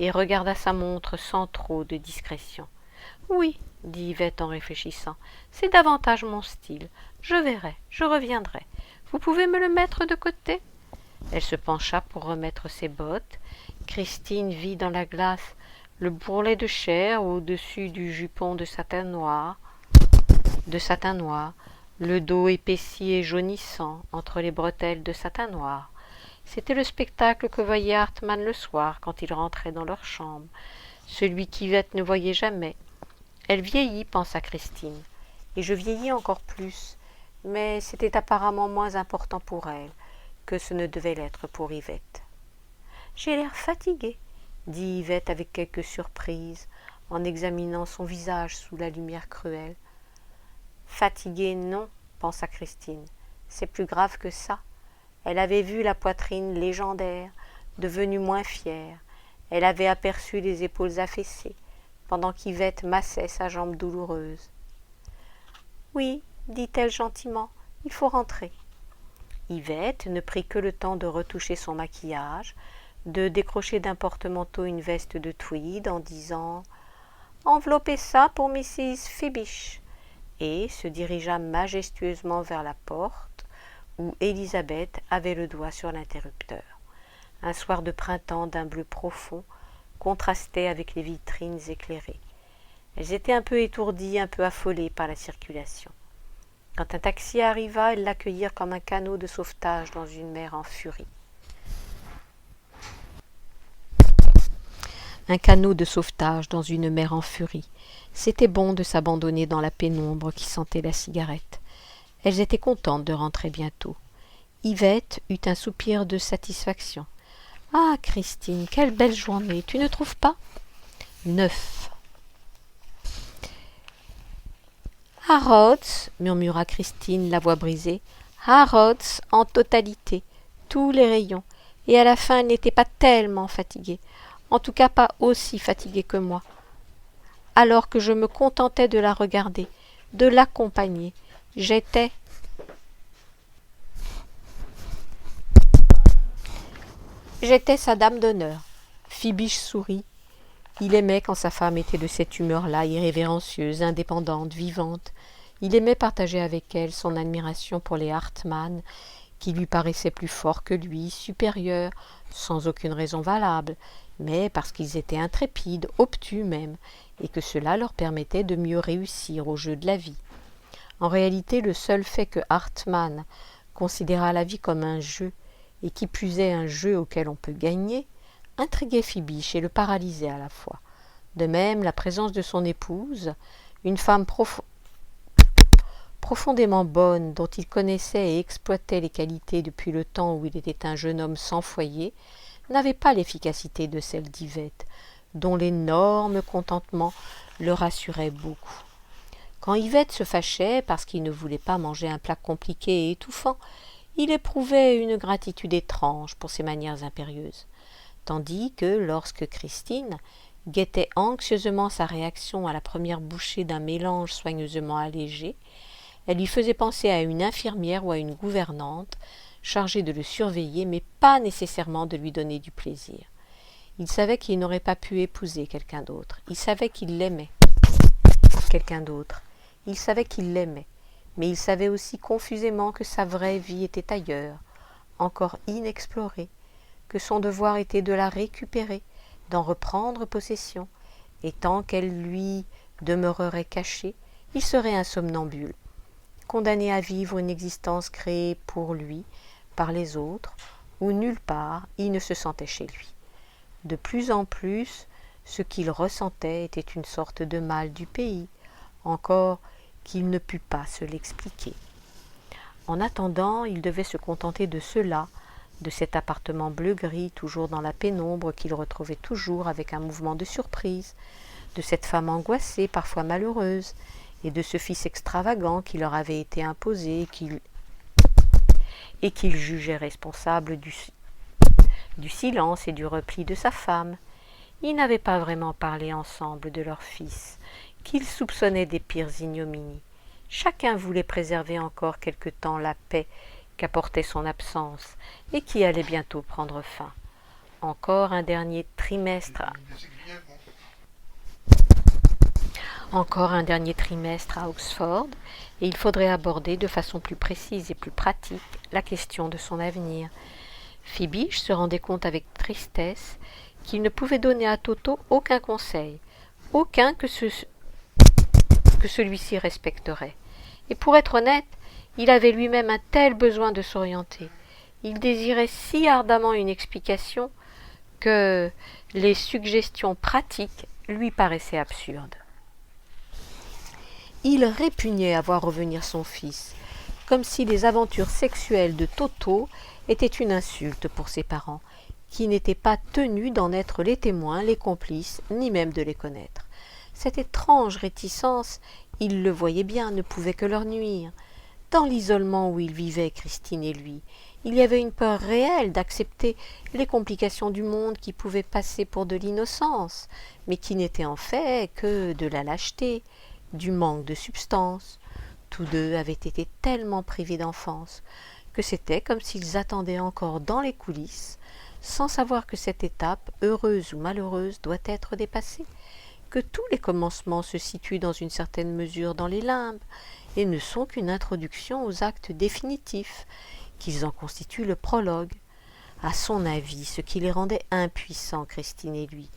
et regarda sa montre sans trop de discrétion. « Oui, dit Yvette en réfléchissant, c'est davantage mon style. Je verrai, je reviendrai. Vous pouvez me le mettre de côté ?» Elle se pencha pour remettre ses bottes. Christine vit dans la glace le bourrelet de chair au-dessus du jupon de satin noir, le dos épaissi et jaunissant entre les bretelles de satin noir. C'était le spectacle que voyait Hartmann le soir quand ils rentraient dans leur chambre, celui qu'Yvette ne voyait jamais. Elle vieillit, pensa Christine, et je vieillis encore plus, mais c'était apparemment moins important pour elle que ce ne devait l'être pour Yvette. « J'ai l'air fatiguée, » dit Yvette avec quelque surprise, en examinant son visage sous la lumière cruelle. « Fatiguée, non, » pensa Christine, « c'est plus grave que ça. » Elle avait vu la poitrine légendaire, devenue moins fière. Elle avait aperçu les épaules affaissées, pendant qu'Yvette massait sa jambe douloureuse. « Oui, dit-elle gentiment, il faut rentrer. » Yvette ne prit que le temps de retoucher son maquillage, de décrocher d'un porte-manteau une veste de tweed en disant « Enveloppez ça pour Mrs. Fibish » et se dirigea majestueusement vers la porte où Élisabeth avait le doigt sur l'interrupteur. Un soir de printemps d'un bleu profond contrastait avec les vitrines éclairées. Elles étaient un peu étourdies, un peu affolées par la circulation. Quand un taxi arriva, elles l'accueillirent comme un canot de sauvetage dans une mer en furie. Un canot de sauvetage dans une mer en furie. C'était bon de s'abandonner dans la pénombre qui sentait la cigarette. Elles étaient contentes de rentrer bientôt. Yvette eut un soupir de satisfaction. « Ah, Christine, quelle belle journée, tu ne trouves pas ?» 9. « Harrods, murmura Christine, la voix brisée. « Harrods en totalité, tous les rayons. Et à la fin, elle n'était pas tellement fatiguée. En tout cas, pas aussi fatiguée que moi. Alors que je me contentais de la regarder, de l'accompagner. J'étais sa dame d'honneur. » Fibish sourit. Il aimait quand sa femme était de cette humeur-là, irrévérencieuse, indépendante, vivante. Il aimait partager avec elle son admiration pour les Hartmann, qui lui paraissaient plus forts que lui, supérieurs, sans aucune raison valable, mais parce qu'ils étaient intrépides, obtus même, et que cela leur permettait de mieux réussir au jeu de la vie. En réalité, le seul fait que Hartmann considérât la vie comme un jeu, et qui plus est un jeu auquel on peut gagner, intriguait Fibiche et le paralysait à la fois. De même, la présence de son épouse, une femme profondément bonne, dont il connaissait et exploitait les qualités depuis le temps où il était un jeune homme sans foyer, n'avait pas l'efficacité de celle d'Yvette, dont l'énorme contentement le rassurait beaucoup. Quand Yvette se fâchait parce qu'il ne voulait pas manger un plat compliqué et étouffant, il éprouvait une gratitude étrange pour ses manières impérieuses, tandis que lorsque Christine guettait anxieusement sa réaction à la première bouchée d'un mélange soigneusement allégé, elle lui faisait penser à une infirmière ou à une gouvernante chargée de le surveiller, mais pas nécessairement de lui donner du plaisir. Il savait qu'il n'aurait pas pu épouser quelqu'un d'autre. Il savait qu'il l'aimait, quelqu'un d'autre. Il savait qu'il l'aimait, mais il savait aussi confusément que sa vraie vie était ailleurs, encore inexplorée, que son devoir était de la récupérer, d'en reprendre possession, et tant qu'elle lui demeurerait cachée, il serait un somnambule, condamné à vivre une existence créée pour lui, par les autres, où nulle part il ne se sentait chez lui. De plus en plus, ce qu'il ressentait était une sorte de mal du pays, encore qu'il ne pût pas se l'expliquer. En attendant, il devait se contenter de cela, de cet appartement bleu-gris toujours dans la pénombre qu'il retrouvait toujours avec un mouvement de surprise, de cette femme angoissée, parfois malheureuse, et de ce fils extravagant qui leur avait été imposé et qu'il jugeait responsable du silence et du repli de sa femme. Ils n'avaient pas vraiment parlé ensemble de leur fils, qu'ils soupçonnaient des pires ignominies. Chacun voulait préserver encore quelque temps la paix qu'apportait son absence et qui allait bientôt prendre fin. Encore un dernier trimestre à Oxford, et il faudrait aborder de façon plus précise et plus pratique la question de son avenir. Fibiche se rendait compte avec tristesse qu'il ne pouvait donner à Toto aucun conseil, aucun que celui-ci respecterait. Et pour être honnête, il avait lui-même un tel besoin de s'orienter. Il désirait si ardemment une explication que les suggestions pratiques lui paraissaient absurdes. Il répugnait à voir revenir son fils, comme si les aventures sexuelles de Toto étaient une insulte pour ses parents, qui n'étaient pas tenus d'en être les témoins, les complices, ni même de les connaître. Cette étrange réticence, il le voyait bien, ne pouvait que leur nuire. Dans l'isolement où ils vivaient, Christine et lui, il y avait une peur réelle d'accepter les complications du monde qui pouvaient passer pour de l'innocence, mais qui n'étaient en fait que de la lâcheté, du manque de substance. Tous deux avaient été tellement privés d'enfance que c'était comme s'ils attendaient encore dans les coulisses, sans savoir que cette étape, heureuse ou malheureuse, doit être dépassée, que tous les commencements se situent dans une certaine mesure dans les limbes et ne sont qu'une introduction aux actes définitifs, qu'ils en constituent le prologue. À son avis, ce qui les rendait impuissants, Christine et lui,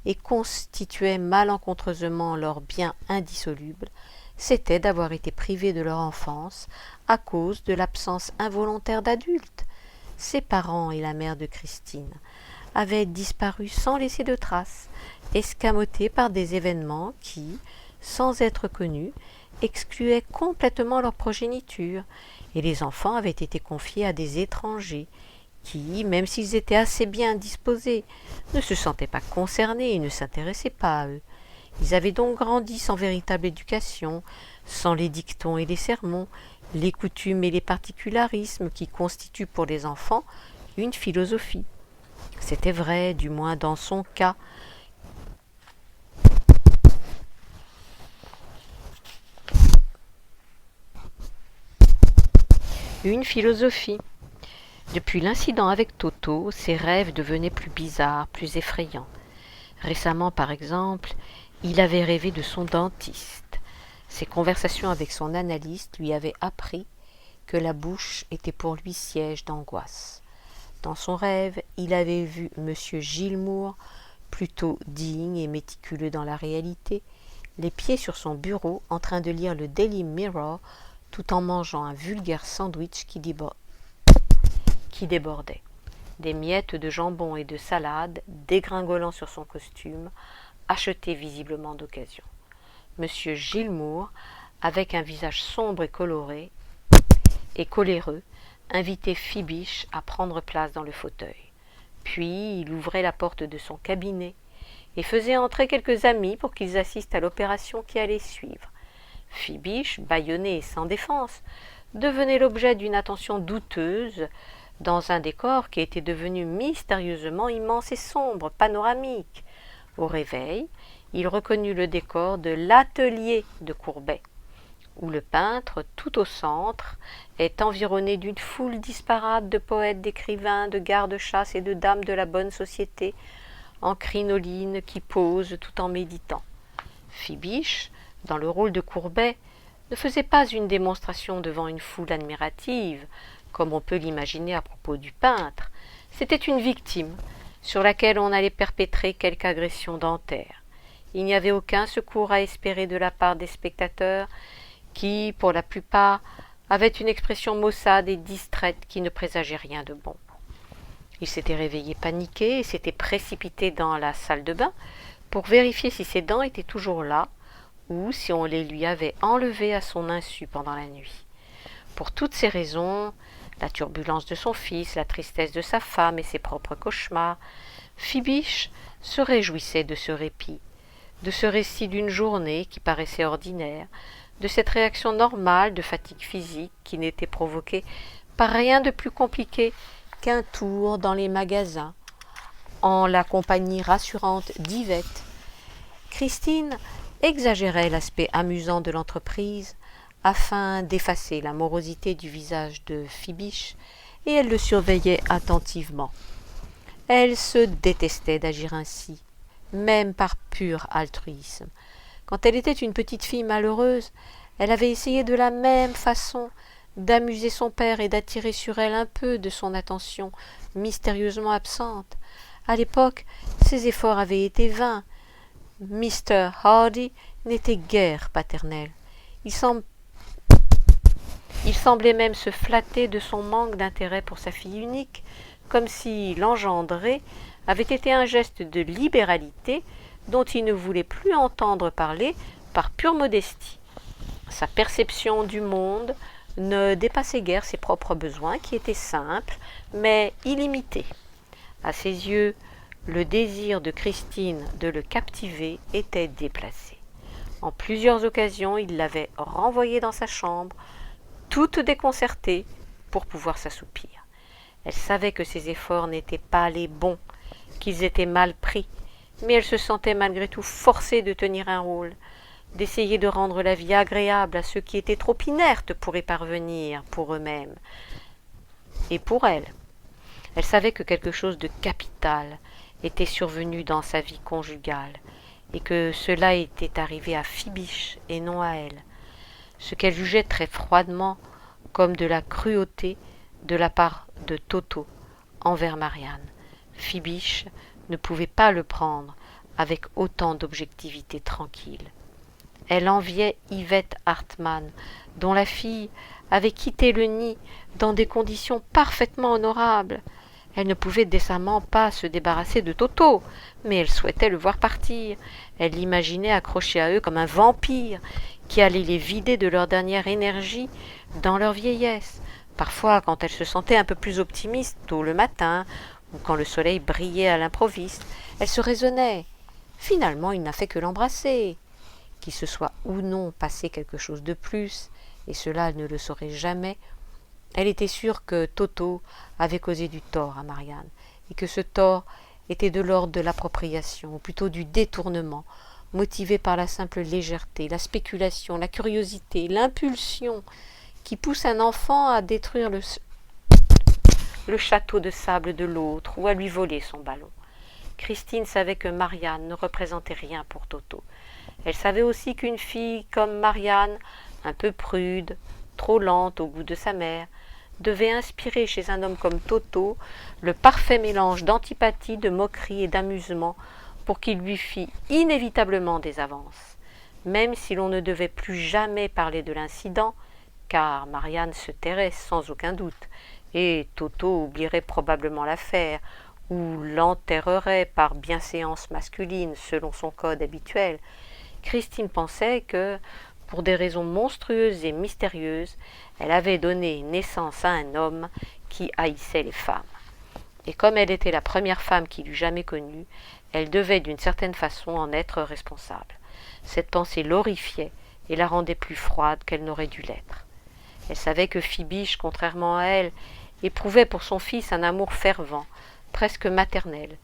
et constituait malencontreusement leur bien indissoluble, c'était d'avoir été privés de leur enfance à cause de l'absence involontaire d'adultes. Ses parents et la mère de Christine avaient disparu sans laisser de traces, escamotés par des événements qui, sans être connus, excluaient complètement leur progéniture, et les enfants avaient été confiés à des étrangers qui, même s'ils étaient assez bien disposés, ne se sentaient pas concernés et ne s'intéressaient pas à eux. Ils avaient donc grandi sans véritable éducation, sans les dictons et les sermons, les coutumes et les particularismes qui constituent pour les enfants une philosophie. C'était vrai, du moins dans son cas. Une philosophie. Depuis l'incident avec Toto, ses rêves devenaient plus bizarres, plus effrayants. Récemment, par exemple, il avait rêvé de son dentiste. Ses conversations avec son analyste lui avaient appris que la bouche était pour lui siège d'angoisse. Dans son rêve, il avait vu M. Gilmour, plutôt digne et méticuleux dans la réalité, les pieds sur son bureau en train de lire le Daily Mirror tout en mangeant un vulgaire sandwich qui débordait. Des miettes de jambon et de salade dégringolant sur son costume, acheté visiblement d'occasion. M. Gilmour, avec un visage sombre et coloré et coléreux, invitait Fibiche à prendre place dans le fauteuil. Puis il ouvrait la porte de son cabinet et faisait entrer quelques amis pour qu'ils assistent à l'opération qui allait suivre. Fibiche, bâillonné et sans défense, devenait l'objet d'une attention douteuse dans un décor qui était devenu mystérieusement immense et sombre, panoramique. Au réveil, il reconnut le décor de l'atelier de Courbet, où le peintre, tout au centre, est environné d'une foule disparate de poètes, d'écrivains, de gardes-chasse et de dames de la bonne société, en crinoline qui posent tout en méditant. Fibiche, dans le rôle de Courbet, ne faisait pas une démonstration devant une foule admirative, comme on peut l'imaginer à propos du peintre. C'était une victime, sur laquelle on allait perpétrer quelque agression dentaire. Il n'y avait aucun secours à espérer de la part des spectateurs, qui, pour la plupart, avaient une expression maussade et distraite qui ne présageait rien de bon. Il s'était réveillé paniqué et s'était précipité dans la salle de bain pour vérifier si ses dents étaient toujours là ou si on les lui avait enlevées à son insu pendant la nuit. Pour toutes ces raisons, la turbulence de son fils, la tristesse de sa femme et ses propres cauchemars, Fibiche se réjouissait de ce répit, de ce récit d'une journée qui paraissait ordinaire, de cette réaction normale de fatigue physique qui n'était provoquée par rien de plus compliqué qu'un tour dans les magasins, en la compagnie rassurante d'Yvette. Christine exagérait l'aspect amusant de l'entreprise afin d'effacer la morosité du visage de Fibiche, et elle le surveillait attentivement. Elle se détestait d'agir ainsi, même par pur altruisme. Quand elle était une petite fille malheureuse, elle avait essayé de la même façon d'amuser son père et d'attirer sur elle un peu de son attention mystérieusement absente. À l'époque, ses efforts avaient été vains. Mr. Hardy n'était guère paternel. Il semblait même se flatter de son manque d'intérêt pour sa fille unique, comme si l'engendrer avait été un geste de libéralité dont il ne voulait plus entendre parler par pure modestie. Sa perception du monde ne dépassait guère ses propres besoins, qui étaient simples, mais illimités. À ses yeux, le désir de Christine de le captiver était déplacé. En plusieurs occasions, il l'avait renvoyée dans sa chambre, toute déconcertée, pour pouvoir s'assoupir. Elle savait que ses efforts n'étaient pas les bons, qu'ils étaient mal pris, mais elle se sentait malgré tout forcée de tenir un rôle, d'essayer de rendre la vie agréable à ceux qui étaient trop inertes pour y parvenir pour eux-mêmes et pour elle. Elle savait que quelque chose de capital était survenu dans sa vie conjugale et que cela était arrivé à Fibiche et non à elle, ce qu'elle jugeait très froidement comme de la cruauté de la part de Toto envers Marianne. Fibiche ne pouvait pas le prendre avec autant d'objectivité tranquille. Elle enviait Yvette Hartmann, dont la fille avait quitté le nid dans des conditions parfaitement honorables. Elle ne pouvait décemment pas se débarrasser de Toto, mais elle souhaitait le voir partir. Elle l'imaginait accroché à eux comme un vampire qui allait les vider de leur dernière énergie dans leur vieillesse. Parfois, quand elle se sentait un peu plus optimiste, tôt le matin, ou quand le soleil brillait à l'improviste, elle se raisonnait. Finalement, il n'a fait que l'embrasser. Qu'il se soit ou non passé quelque chose de plus, et cela elle ne le saurait jamais, elle était sûre que Toto avait causé du tort à Marianne, et que ce tort était de l'ordre de l'appropriation, ou plutôt du détournement, motivé par la simple légèreté, la spéculation, la curiosité, l'impulsion qui pousse un enfant à détruire le château de sable de l'autre ou à lui voler son ballon. Christine savait que Marianne ne représentait rien pour Toto. Elle savait aussi qu'une fille comme Marianne, un peu prude, trop lente au goût de sa mère, devait inspirer chez un homme comme Toto le parfait mélange d'antipathie, de moquerie et d'amusement pour qu'il lui fît inévitablement des avances. Même si l'on ne devait plus jamais parler de l'incident, car Marianne se tairait sans aucun doute, et Toto oublierait probablement l'affaire, ou l'enterrerait par bienséance masculine selon son code habituel, Christine pensait que, pour des raisons monstrueuses et mystérieuses, elle avait donné naissance à un homme qui haïssait les femmes. Et comme elle était la première femme qu'il eût jamais connue, elle devait d'une certaine façon en être responsable. Cette pensée l'horrifiait et la rendait plus froide qu'elle n'aurait dû l'être. Elle savait que Fibiche, contrairement à elle, éprouvait pour son fils un amour fervent, presque maternel,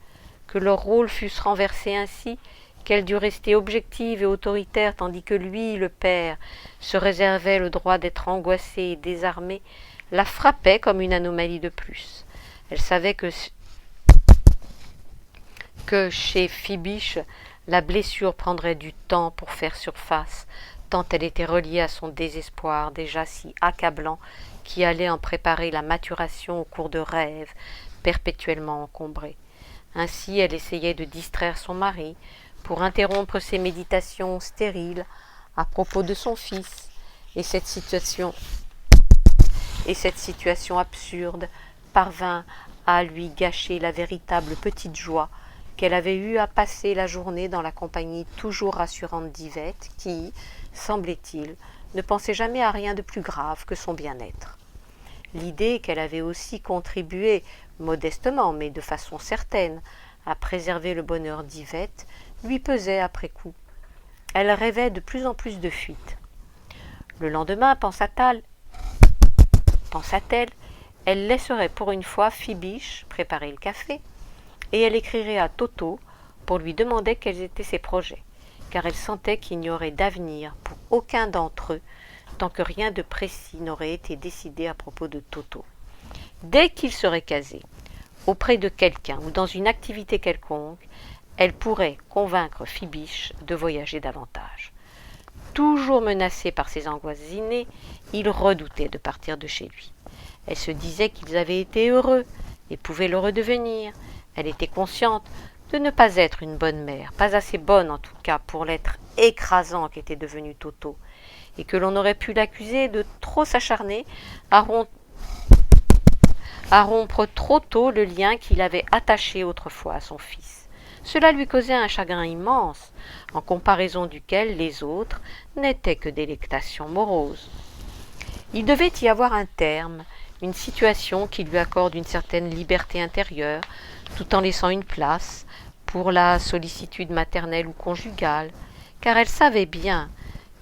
que leurs rôles fussent renversés ainsi qu'elle dut rester objective et autoritaire tandis que lui, le père, se réservait le droit d'être angoissé et désarmé, la frappait comme une anomalie de plus. Elle savait que chez Fibiche, la blessure prendrait du temps pour faire surface, tant elle était reliée à son désespoir déjà si accablant qui allait en préparer la maturation au cours de rêves perpétuellement encombrés. Ainsi elle essayait de distraire son mari pour interrompre ses méditations stériles à propos de son fils, et cette situation absurde parvint à lui gâcher la véritable petite joie qu'elle avait eue à passer la journée dans la compagnie toujours rassurante d'Yvette qui, semblait-il, ne pensait jamais à rien de plus grave que son bien-être. L'idée qu'elle avait aussi contribué, modestement mais de façon certaine, à préserver le bonheur d'Yvette lui pesait après coup. Elle rêvait de plus en plus de fuites. Le lendemain, pensa-t-elle, elle laisserait pour une fois Fibiche préparer le café, et elle écrirait à Toto pour lui demander quels étaient ses projets, car elle sentait qu'il n'y aurait d'avenir pour aucun d'entre eux tant que rien de précis n'aurait été décidé à propos de Toto. Dès qu'il serait casé, auprès de quelqu'un ou dans une activité quelconque, elle pourrait convaincre Fibiche de voyager davantage. Toujours menacé par ses angoisses innées, il redoutait de partir de chez lui. Elle se disait qu'ils avaient été heureux et pouvaient le redevenir. Elle était consciente de ne pas être une bonne mère, pas assez bonne en tout cas pour l'être écrasant qu'était devenu Toto, et que l'on aurait pu l'accuser de trop s'acharner à rompre trop tôt le lien qu'il avait attaché autrefois à son fils. Cela lui causait un chagrin immense, en comparaison duquel les autres n'étaient que délectations moroses. Il devait y avoir un terme, une situation qui lui accorde une certaine liberté intérieure, tout en laissant une place pour la sollicitude maternelle ou conjugale, car elle savait bien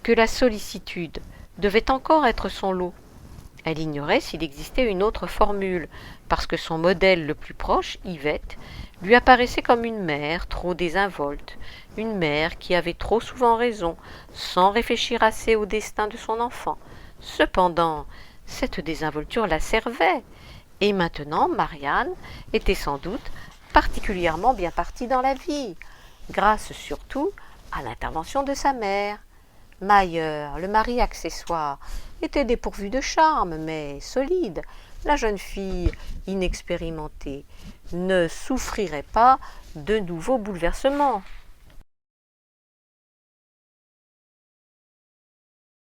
que la sollicitude devait encore être son lot. Elle ignorait s'il existait une autre formule, parce que son modèle le plus proche, Yvette, lui apparaissait comme une mère trop désinvolte, une mère qui avait trop souvent raison, sans réfléchir assez au destin de son enfant. Cependant, cette désinvolture la servait, et maintenant Marianne était sans doute particulièrement bien partie dans la vie, grâce surtout à l'intervention de sa mère. Mayer, le mari accessoire, était dépourvu de charme, mais solide. La jeune fille, inexpérimentée, ne souffrirait pas de nouveaux bouleversements.